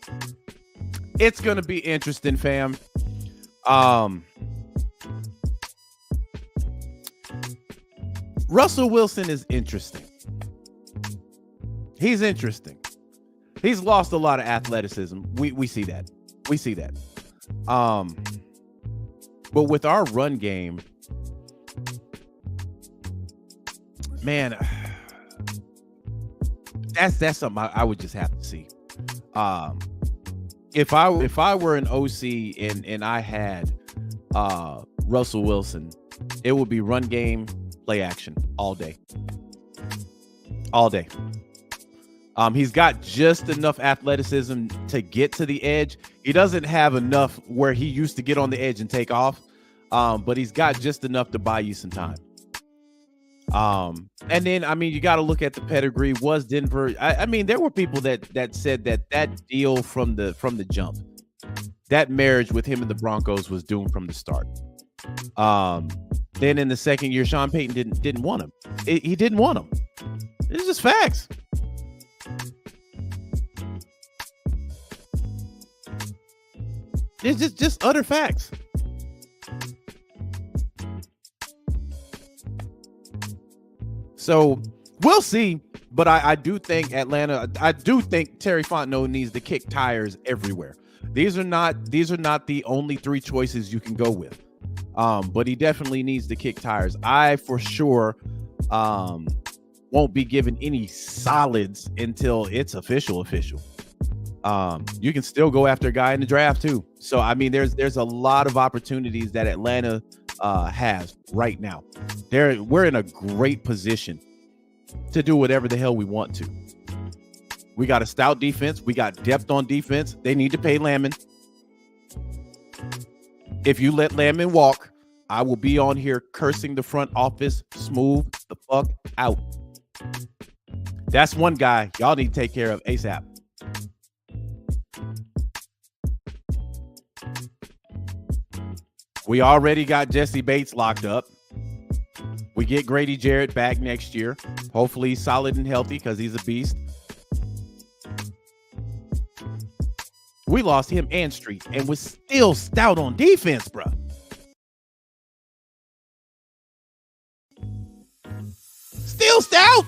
it's going to be interesting, fam. Russell Wilson is interesting. He's interesting. He's lost a lot of athleticism. We see that. We see that. But with our run game, man, that's something I would just have to see. If I were an OC and I had Russell Wilson, it would be run game, play action all day. All day. He's got just enough athleticism to get to the edge. He doesn't have enough where he used to get on the edge and take off, but he's got just enough to buy you some time. And then, I mean, you got to look at the pedigree. Was Denver? I mean, there were people that said that deal from the jump, that marriage with him and the Broncos was doomed from the start. Then in the second year, Sean Payton didn't want him. He didn't want him. It's just facts. It's just utter facts. So we'll see. But I do think Atlanta, I do think Terry Fontenot needs to kick tires everywhere. These are not the only three choices you can go with. But he definitely needs to kick tires. I for sure won't be given any solids until it's official. You can still go after a guy in the draft too. So I mean, there's a lot of opportunities that Atlanta has right now. We're in a great position to do whatever the hell we want to. We got a stout defense. We got depth on defense. They need to pay Lamon. If you let Lamon walk, I will be on here cursing the front office smooth the fuck out. That's one guy y'all need to take care of ASAP. We already got Jesse Bates locked up. We get Grady Jarrett back next year. Hopefully he's solid and healthy because he's a beast. We lost him and Street, and we're still stout on defense, bro. Still stout.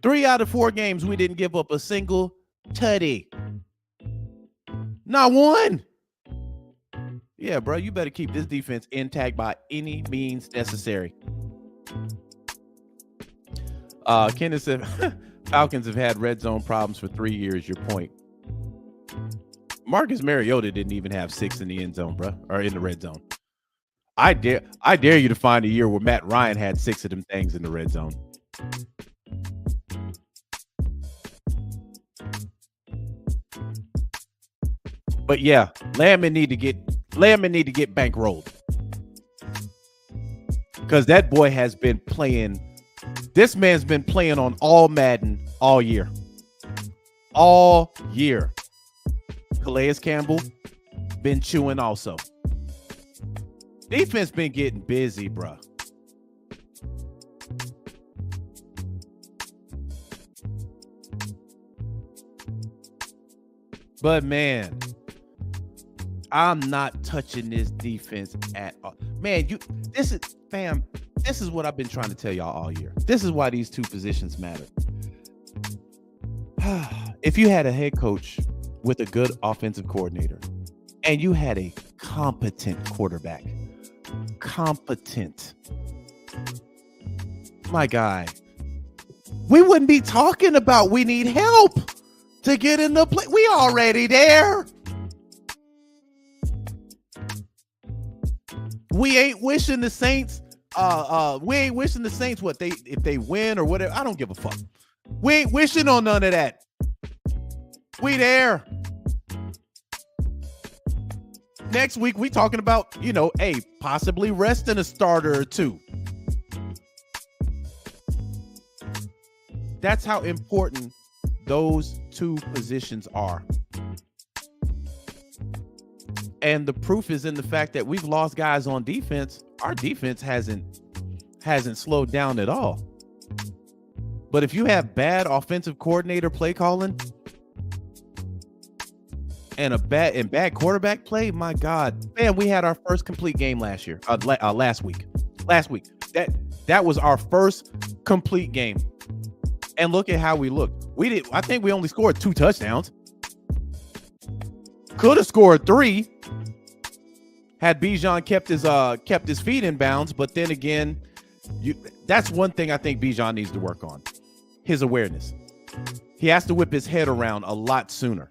3 out of 4 games, we didn't give up a single tutty. Not one. Yeah, bro, you better keep this defense intact by any means necessary. Kenneth said, Falcons have had red zone problems for 3 years. Your point. Marcus Mariota didn't even have 6 in the end zone, bro, or in the red zone. I dare you to find a year where Matt Ryan had 6 of them things in the red zone. But yeah, Lamon need to get bankrolled. Because that boy has been playing. This man's been playing on all Madden all year. All year. Calais Campbell been chewing also. Defense been getting busy, bro. But man, I'm not touching this defense at all. Man, this is what I've been trying to tell y'all all year. This is why these two positions matter. If you had a head coach with a good offensive coordinator and you had a competent quarterback, my guy, we wouldn't be talking about we need help to get in the play. We already there. We ain't wishing the Saints. What if they win or whatever. I don't give a fuck. We ain't wishing on none of that. We there. Next week we talking about, possibly resting a starter or two. That's how important those two positions are. And the proof is in the fact that we've lost guys on defense. Our defense hasn't slowed down at all. But if you have bad offensive coordinator play calling and bad quarterback play, my God, man, we had our first complete game last week. That was our first complete game. And look at how we looked. I think we only scored 2 touchdowns. Could have scored 3 had Bijan kept his feet in bounds. But then again, that's one thing I think Bijan needs to work on. His awareness. He has to whip his head around a lot sooner.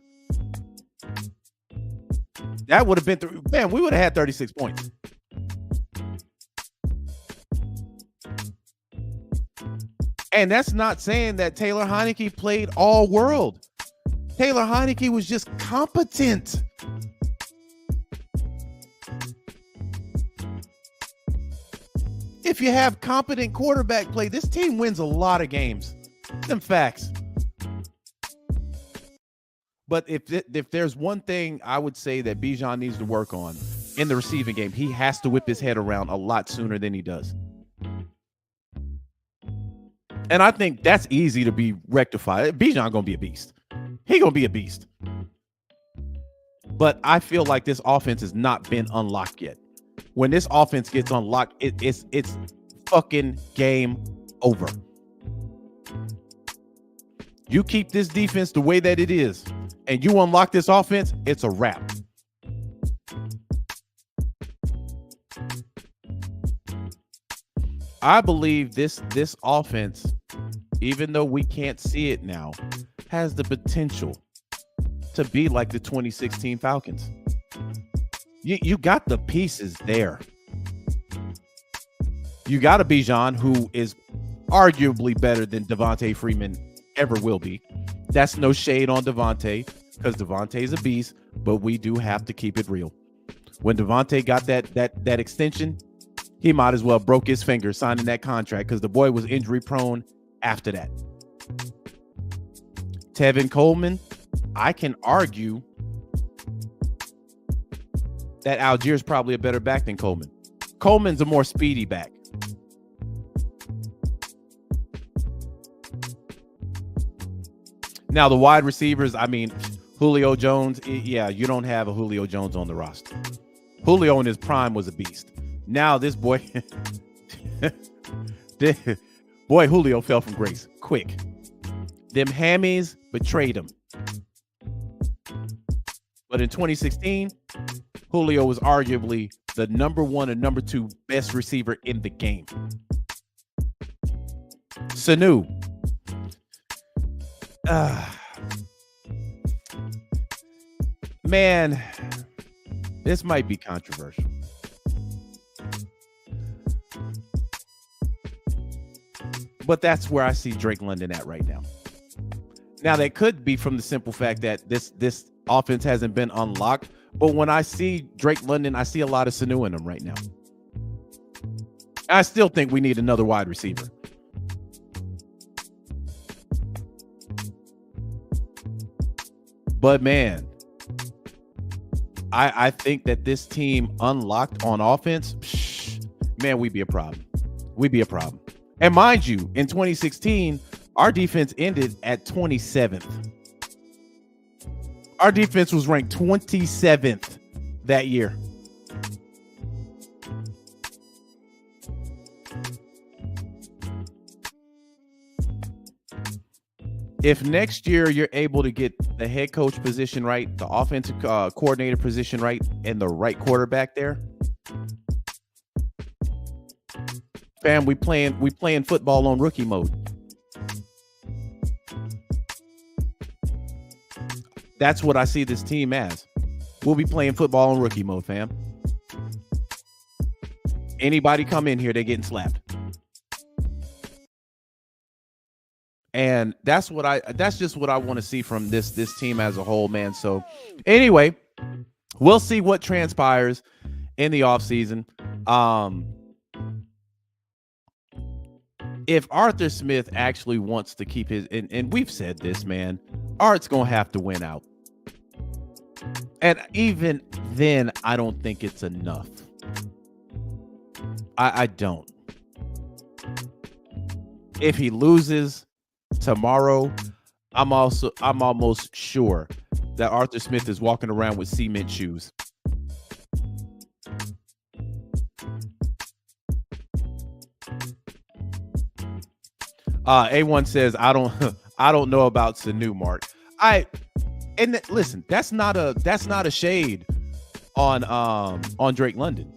That would have been man, we would have had 36 points. And that's not saying that Taylor Heinicke played all world. Taylor Heinicke was just competent. If you have competent quarterback play, this team wins a lot of games. Them facts. But if there's one thing I would say that Bijan needs to work on in the receiving game, he has to whip his head around a lot sooner than he does. And I think that's easy to be rectified. Bijan gonna be a beast. He gonna be a beast. But I feel like this offense has not been unlocked yet. When this offense gets unlocked, it's fucking game over. You keep this defense the way that it is, and you unlock this offense, it's a wrap. I believe this offense, even though we can't see it now, has the potential to be like the 2016 Falcons. You got the pieces there. You got a Bijan who is arguably better than Devontae Freeman ever will be. That's no shade on Devontae, because Devontae's a beast, but we do have to keep it real. When Devontae got that extension, he might as well broke his finger signing that contract, because the boy was injury prone after that. Tevin Coleman, I can argue that Algier is probably a better back than Coleman. Coleman's a more speedy back. Now, the wide receivers, I mean, Julio Jones, yeah, you don't have a Julio Jones on the roster. Julio in his prime was a beast. Now this boy, boy, Julio fell from grace quick. Them hammies betrayed him. But in 2016, Julio was arguably the number 1 and number 2 best receiver in the game. Sanu. Man, this might be controversial. But that's where I see Drake London at right now. Now, that could be from the simple fact that this offense hasn't been unlocked. But when I see Drake London, I see a lot of Sanu in him right now. I still think we need another wide receiver. But, man, I think that this team unlocked on offense, man, we'd be a problem. We'd be a problem. And mind you, in 2016, our defense ended at 27th. Our defense was ranked 27th that year. If next year you're able to get the head coach position right, the offensive coordinator position right, and the right quarterback there, fam, we playing football on rookie mode. That's what I see this team as. We'll be playing football on rookie mode, fam. Anybody come in here, they're getting slapped. And that's just what I want to see from this team as a whole, man. So anyway, we'll see what transpires in the offseason. If Arthur Smith actually wants to keep his, and we've said this, man, Art's going to have to win out. And even then, I don't think it's enough. I don't. If he loses tomorrow, I'm almost sure that Arthur Smith is walking around with cement shoes. A1 says, I don't know about Sanu, Mark. Listen, that's not a shade on Drake London.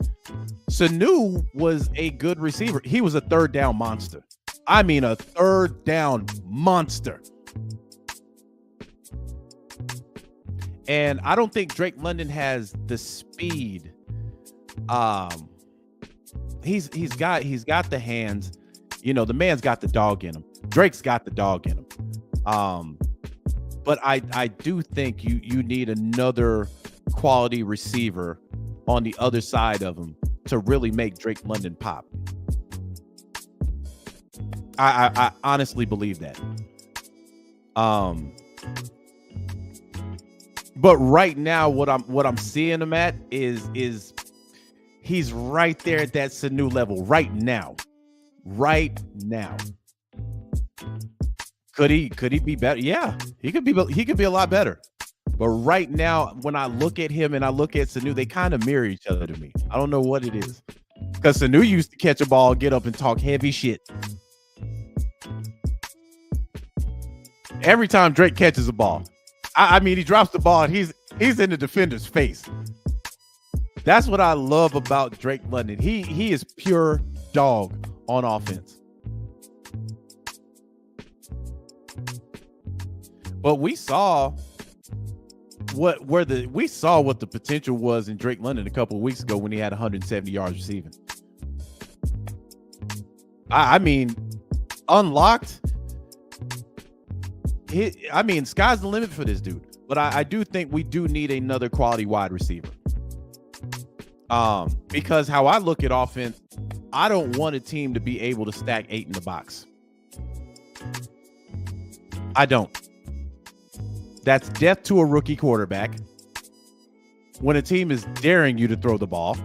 Sanu was a good receiver. He was a third down monster. I mean, a third down monster. And I don't think Drake London has the speed. He's got the hands. You know, the man's got the dog in him. Drake's got the dog in him. But I do think you need another quality receiver on the other side of him to really make Drake London pop. I honestly believe that. But right now, what I'm seeing him at is he's right there at that Sanu level right now. Right now. Could he be better? Yeah, he could be a lot better. But right now, when I look at him and I look at Sanu, they kind of mirror each other to me. I don't know what it is. Because Sanu used to catch a ball, get up and talk heavy shit. Every time Drake catches a ball, I mean, he drops the ball and he's in the defender's face. That's what I love about Drake London. He is pure dog on offense. But we saw what the potential was in Drake London a couple of weeks ago when he had 170 yards receiving. I mean, unlocked. Sky's the limit for this dude. But I do think we do need another quality wide receiver. Because how I look at offense, I don't want a team to be able to stack 8 in the box. I don't. That's death to a rookie quarterback. When a team is daring you to throw the ball,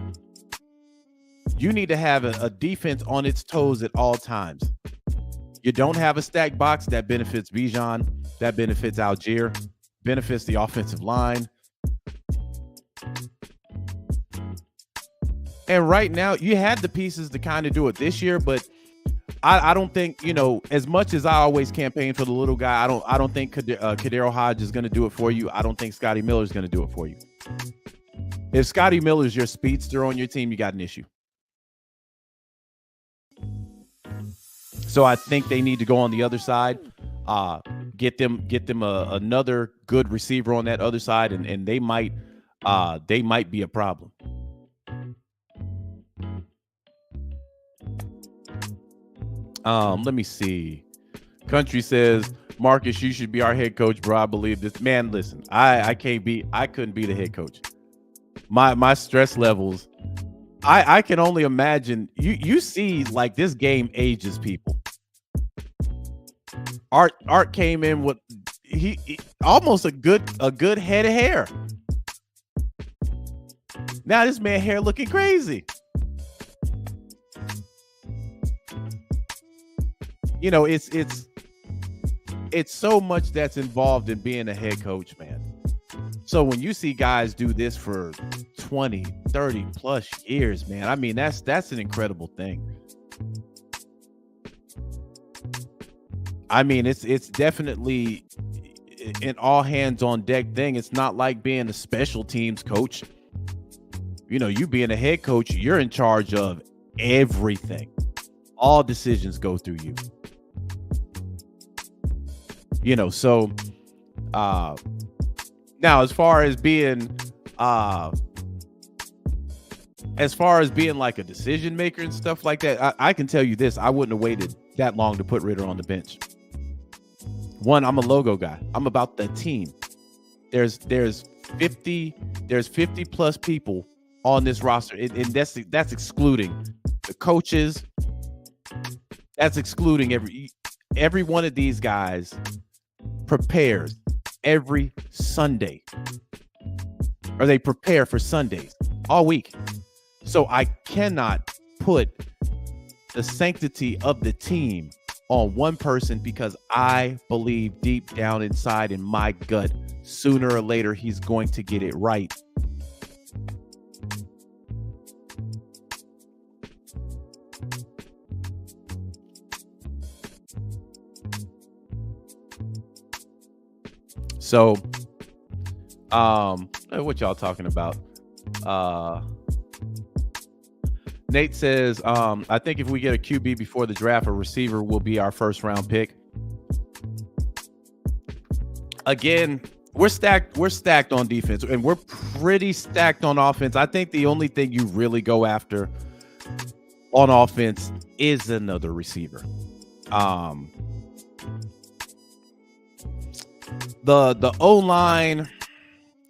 you need to have a defense on its toes at all times. You don't have a stacked box that benefits Bijan, that benefits Algier, benefits the offensive line. And right now, you had the pieces to kind of do it this year, but I don't think, as much as I always campaign for the little guy, I don't think Kadero Hodge is going to do it for you. I don't think Scotty Miller is going to do it for you. If Scotty Miller is your speedster on your team, you got an issue. So I think they need to go on the other side, get them another good receiver on that other side, and they might be a problem. Let me see. Country says, Marcus, you should be our head coach, bro. I believe this. Man, listen, I couldn't be the head coach. My stress levels, I can only imagine. You see, like, this game ages people. Art came in with he almost a good head of hair. Now this man hair looking crazy. It's so much that's involved in being a head coach, man. So when you see guys do this for 20, 30 plus years, man, I mean, that's an incredible thing. I mean, it's definitely an all hands on deck thing. It's not like being a special teams coach. You being a head coach, you're in charge of everything. All decisions go through you. So now as far as being like a decision maker and stuff like that, I can tell you this: I wouldn't have waited that long to put Ritter on the bench. One, I'm a logo guy. I'm about the team. There's 50 plus people on this roster, and that's excluding the coaches. That's excluding every one of these guys prepares every Sunday, or they prepare for Sundays all week. So I cannot put the sanctity of the team on one person, because I believe deep down inside in my gut, sooner or later, he's going to get it right. So, what y'all talking about? Nate says, I think if we get a QB before the draft, a receiver will be our first round pick. Again, we're stacked on defense, and we're pretty stacked on offense. I think the only thing you really go after on offense is another receiver. The O-line,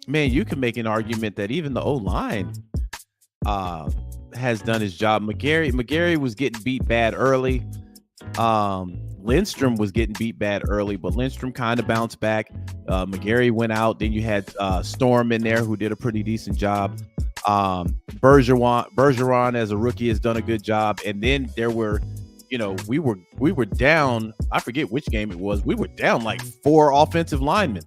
man, you can make an argument that even the O-line has done his job. McGarry was getting beat bad early. Lindstrom was getting beat bad early, but Lindstrom kind of bounced back. McGarry went out. Then you had Storm in there, who did a pretty decent job. Bergeron as a rookie has done a good job. And then there were, we were down. I forget which game it was. We were down like 4 offensive linemen.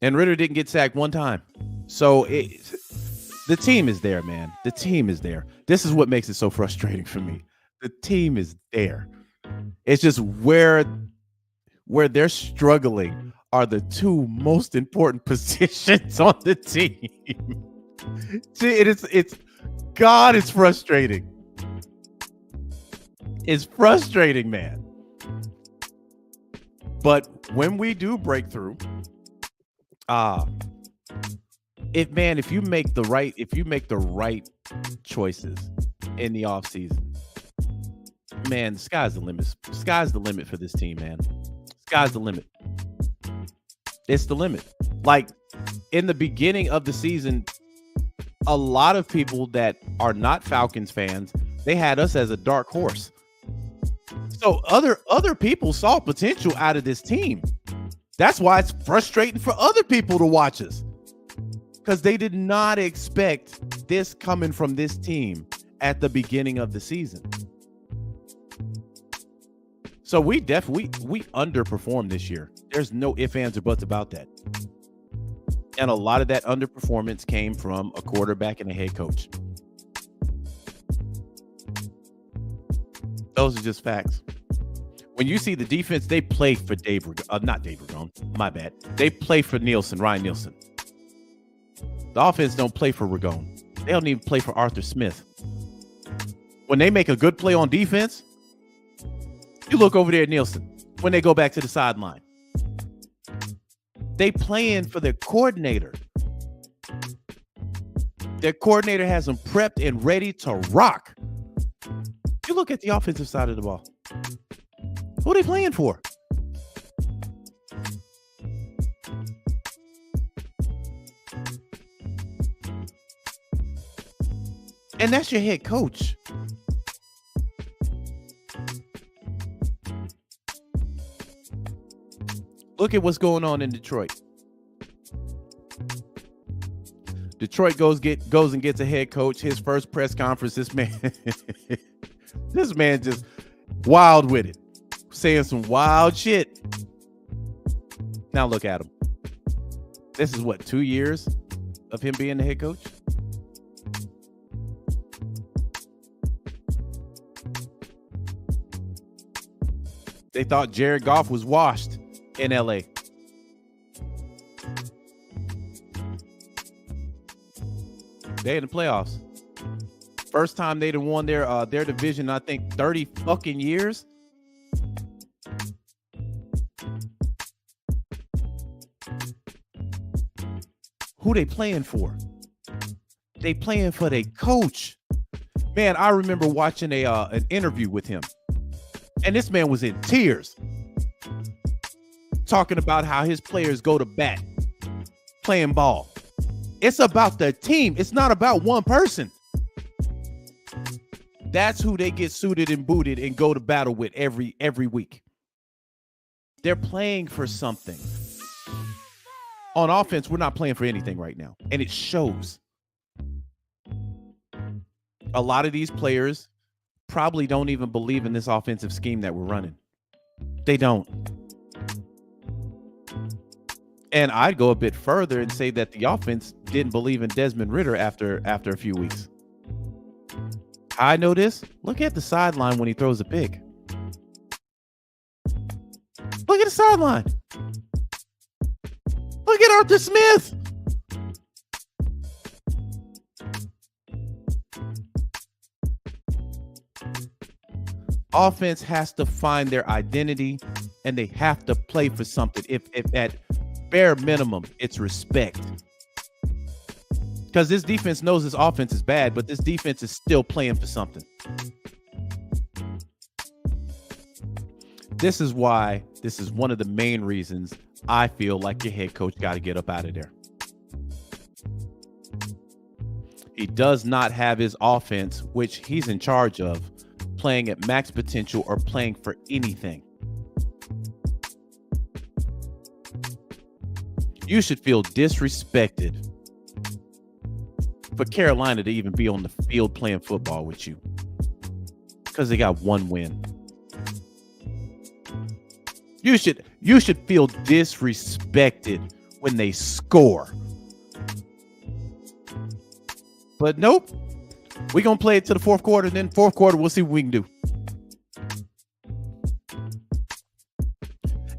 And Ritter didn't get sacked one time. So the team is there, man. The team is there. This is what makes it so frustrating for me. The team is there. It's just where they're struggling are the two most important positions on the team. See, it's God, it's frustrating. It's frustrating, man. But when we do break through, if you make the right choices in the offseason, man, the sky's the limit. Sky's the limit for this team, man. Sky's the limit. It's the limit. Like in the beginning of the season, a lot of people that are not Falcons fans, they had us as a dark horse. So other people saw potential out of this team. That's why it's frustrating for other people to watch us, because they did not expect this coming from this team at the beginning of the season. So we underperformed this year. There's no ifs, ands, or buts about that. And a lot of that underperformance came from a quarterback and a head coach. Those are just facts. When you see the defense, they play for not Dave Ragone, my bad. They play for Ryan Nielsen. The offense don't play for Ragone. They don't even play for Arthur Smith. When they make a good play on defense, you look over there at Nielsen when they go back to the sideline. They playing for their coordinator. Their coordinator has them prepped and ready to rock. You look at the offensive side of the ball. Who are they playing for? And that's your head coach. Look at what's going on in Detroit. Detroit goes and gets a head coach. His first press conference, this man just wild with it, saying some wild shit. Now look at him. This is what, 2 years of him being the head coach? They thought Jared Goff was washed in LA. They in the playoffs. First time they'd have won their division, I think, 30 fucking years. Who they playing for? They playing for their coach. Man, I remember watching an interview with him, and this man was in tears, talking about how his players go to bat, playing ball. It's about the team. It's not about one person. That's who they get suited and booted and go to battle with every week. They're playing for something. On offense, we're not playing for anything right now, and it shows. A lot of these players probably don't even believe in this offensive scheme that we're running. They don't. And I'd go a bit further and say that the offense didn't believe in Desmond Ritter after a few weeks. How I know this? Look at the sideline when he throws a pick. Look at the sideline. Look at Arthur Smith. Offense has to find their identity, and they have to play for something. If at bare minimum, it's respect. Because this defense knows this offense is bad, but this defense is still playing for something. This is why, this is one of the main reasons I feel like your head coach got to get up out of there. He does not have his offense, which he's in charge of, playing at max potential or playing for anything. You should feel disrespected for Carolina to even be on the field playing football with you, because they got one win. You should feel disrespected when they score. But nope. We're going to play it to the fourth quarter, and then fourth quarter, we'll see what we can do.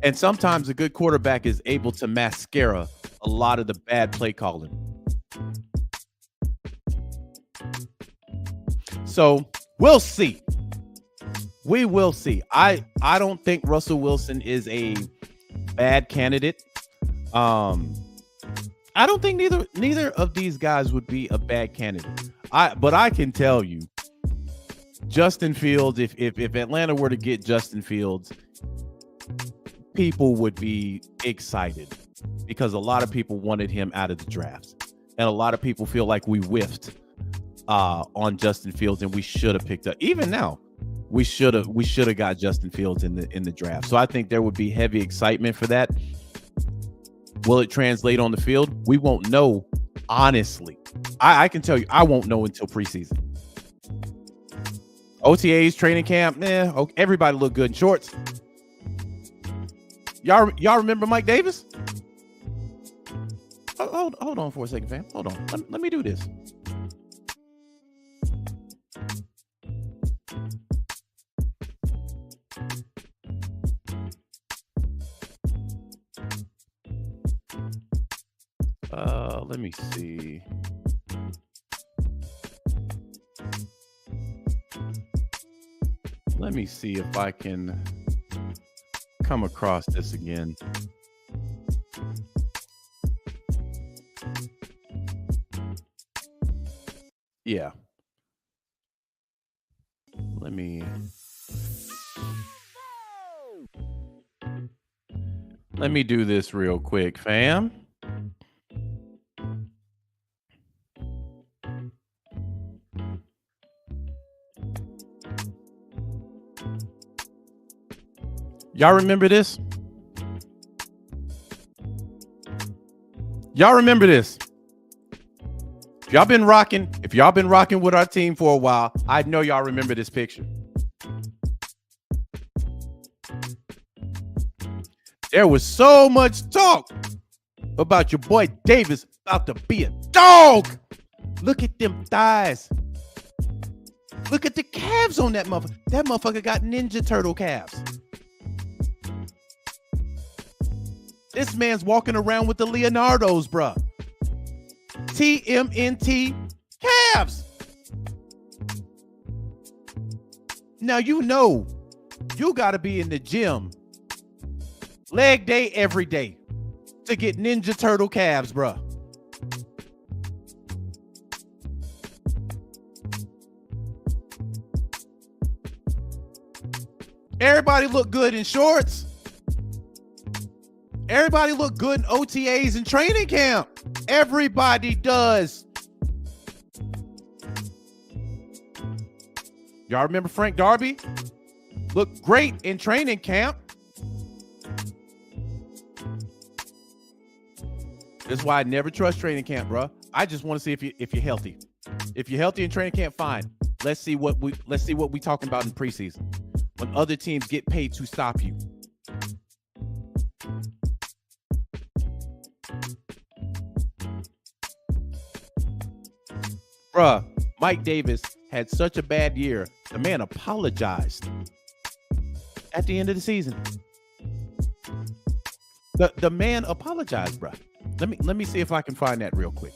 And sometimes a good quarterback is able to mascara a lot of the bad play calling. So we'll see. We will see. I don't think Russell Wilson is a bad candidate. I don't think neither of these guys would be a bad candidate. But I can tell you, Justin Fields, if Atlanta were to get Justin Fields, people would be excited because a lot of people wanted him out of the draft. And a lot of people feel like we whiffed on Justin Fields, and we should have picked up. Even now, we should have got Justin Fields in the draft. So I think there would be heavy excitement for that. Will it translate on the field? We won't know, honestly. I can tell you, I won't know until preseason. OTAs, training camp, everybody look good in shorts. Y'all remember Mike Davis? Hold on for a second, fam. Hold on. Let me do this. Let me see. Let me see if I can come across this again. Yeah. Let me do this real quick, fam. Y'all remember this? Y'all remember this? If y'all been rocking with our team for a while, I know y'all remember this picture. There was so much talk about your boy Davis about to be a dog. Look at them thighs. Look at the calves on that motherfucker. That motherfucker got Ninja Turtle calves. This man's walking around with the Leonardos, bruh. TMNT calves. Now you know you got to be in the gym leg day every day to get Ninja Turtle calves, bruh. Everybody look good in shorts. Everybody look good in OTAs and training camp. Everybody does. Y'all remember Frank Darby? Looked great in training camp. That's why I never trust training camp, bro. I just want to see if you're healthy. If you're healthy in training camp, fine. Let's see what we talking about in preseason when other teams get paid to stop you. Bruh, Mike Davis had such a bad year. The man apologized at the end of the season. The man apologized, bruh. Let me see if I can find that real quick.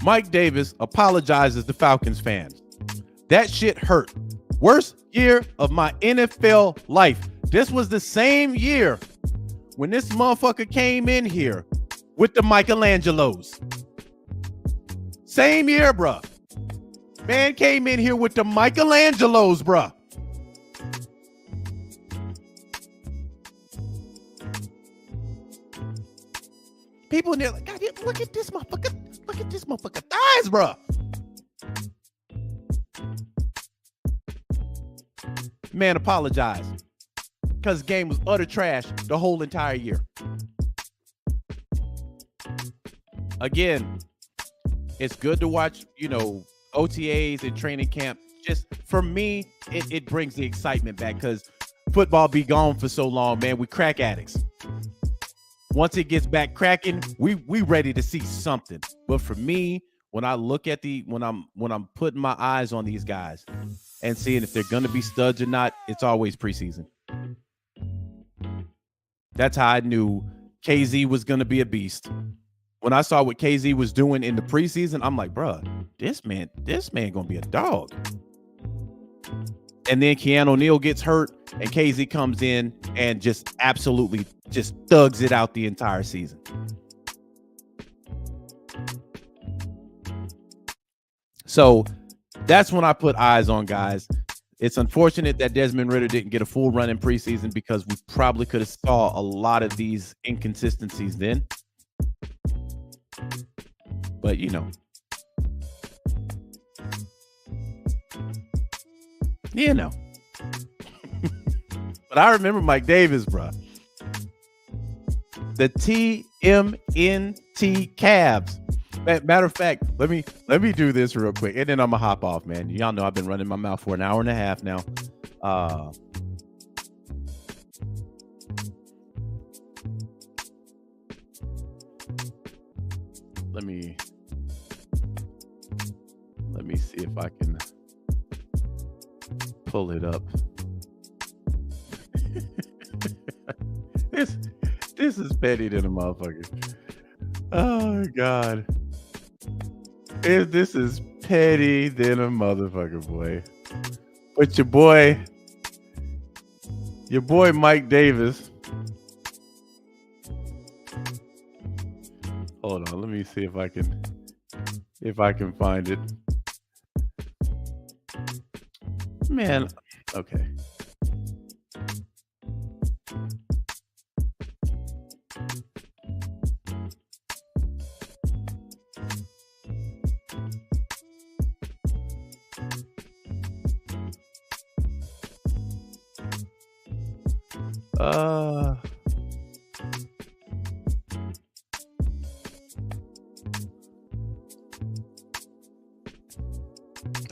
Mike Davis apologizes to Falcons fans. That shit hurt. Worst year of my NFL life. This was the same year when this motherfucker came in here with the Michelangelos. Same year, bruh. Man came in here with the Michelangelos, bruh. People in there like, God, look at this motherfucker. Look at this motherfucker thighs, bruh. Man apologized because the game was utter trash the whole entire year. Again, It's good to watch, OTAs and training camp. Just for me, it brings the excitement back because football be gone for so long, man. We crack addicts. Once it gets back cracking, we ready to see something. But for me, when I look at when I'm putting my eyes on these guys and seeing if they're gonna be studs or not, it's always preseason. That's how I knew KZ was gonna be a beast. When I saw what KZ was doing in the preseason, I'm like, bruh, this man gonna be a dog. And then Keanu O'Neal gets hurt, and KZ comes in and just absolutely just thugs it out the entire season. So that's when I put eyes on guys. It's unfortunate that Desmond Ritter didn't get a full run in preseason because we probably could have saw a lot of these inconsistencies then. But, But I remember Mike Davis, bro. The TMNT Cavs. Matter of fact, let me do this real quick, and then I'm gonna hop off, man. Y'all know I've been running my mouth for an hour and a half now. Let me see if I can pull it up. This is petty than a motherfucker. Oh God. This is petty than a motherfucker, boy. But your boy Mike Davis. Hold on, let me see if I can find it. Man, okay.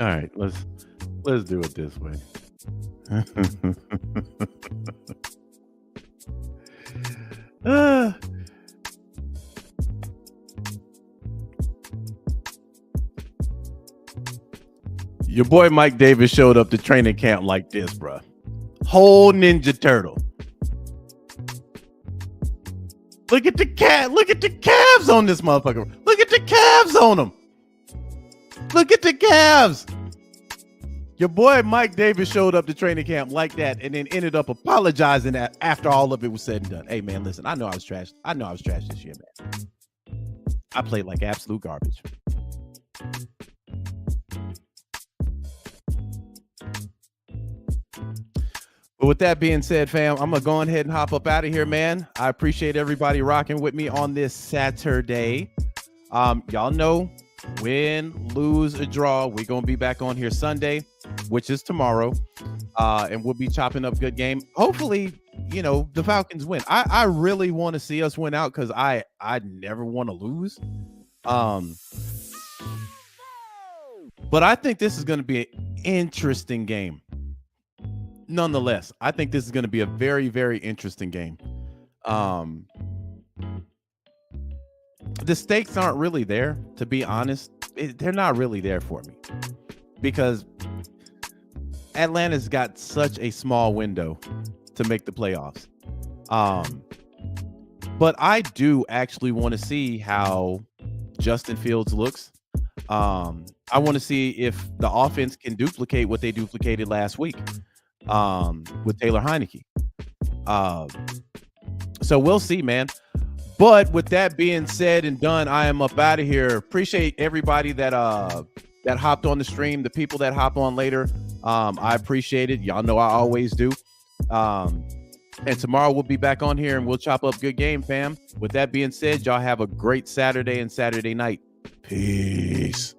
All right, let's do it this way. Your boy Mike Davis showed up to training camp like this, bro. Whole Ninja Turtle. Look at the calves on this motherfucker. Look at the calves on him. Look at the calves. Your boy Mike Davis showed up to training camp like that and then ended up apologizing after all of it was said and done. Hey, man, listen, I know I was trash this year, man. I played like absolute garbage. But with that being said, fam, I'm going to go ahead and hop up out of here, man. I appreciate everybody rocking with me on this Saturday. Y'all know, win, lose, or draw, we're going to be back on here Sunday, which is tomorrow. And we'll be chopping up good game. Hopefully, the Falcons win. I really want to see us win out because I never want to lose. But I think this is going to be an interesting game. Nonetheless, I think this is going to be a very, very interesting game. The stakes aren't really there, to be honest. They're not really there for me because Atlanta's got such a small window to make the playoffs. But I do actually want to see how Justin Fields looks. I want to see if the offense can duplicate what they duplicated last week with Taylor Heineke. So we'll see, man. But with that being said and done, I am up out of here. Appreciate everybody that hopped on the stream, the people that hop on later. I appreciate it. Y'all know I always do. And tomorrow we'll be back on here and we'll chop up good game, fam. With that being said, y'all have a great Saturday and Saturday night. Peace.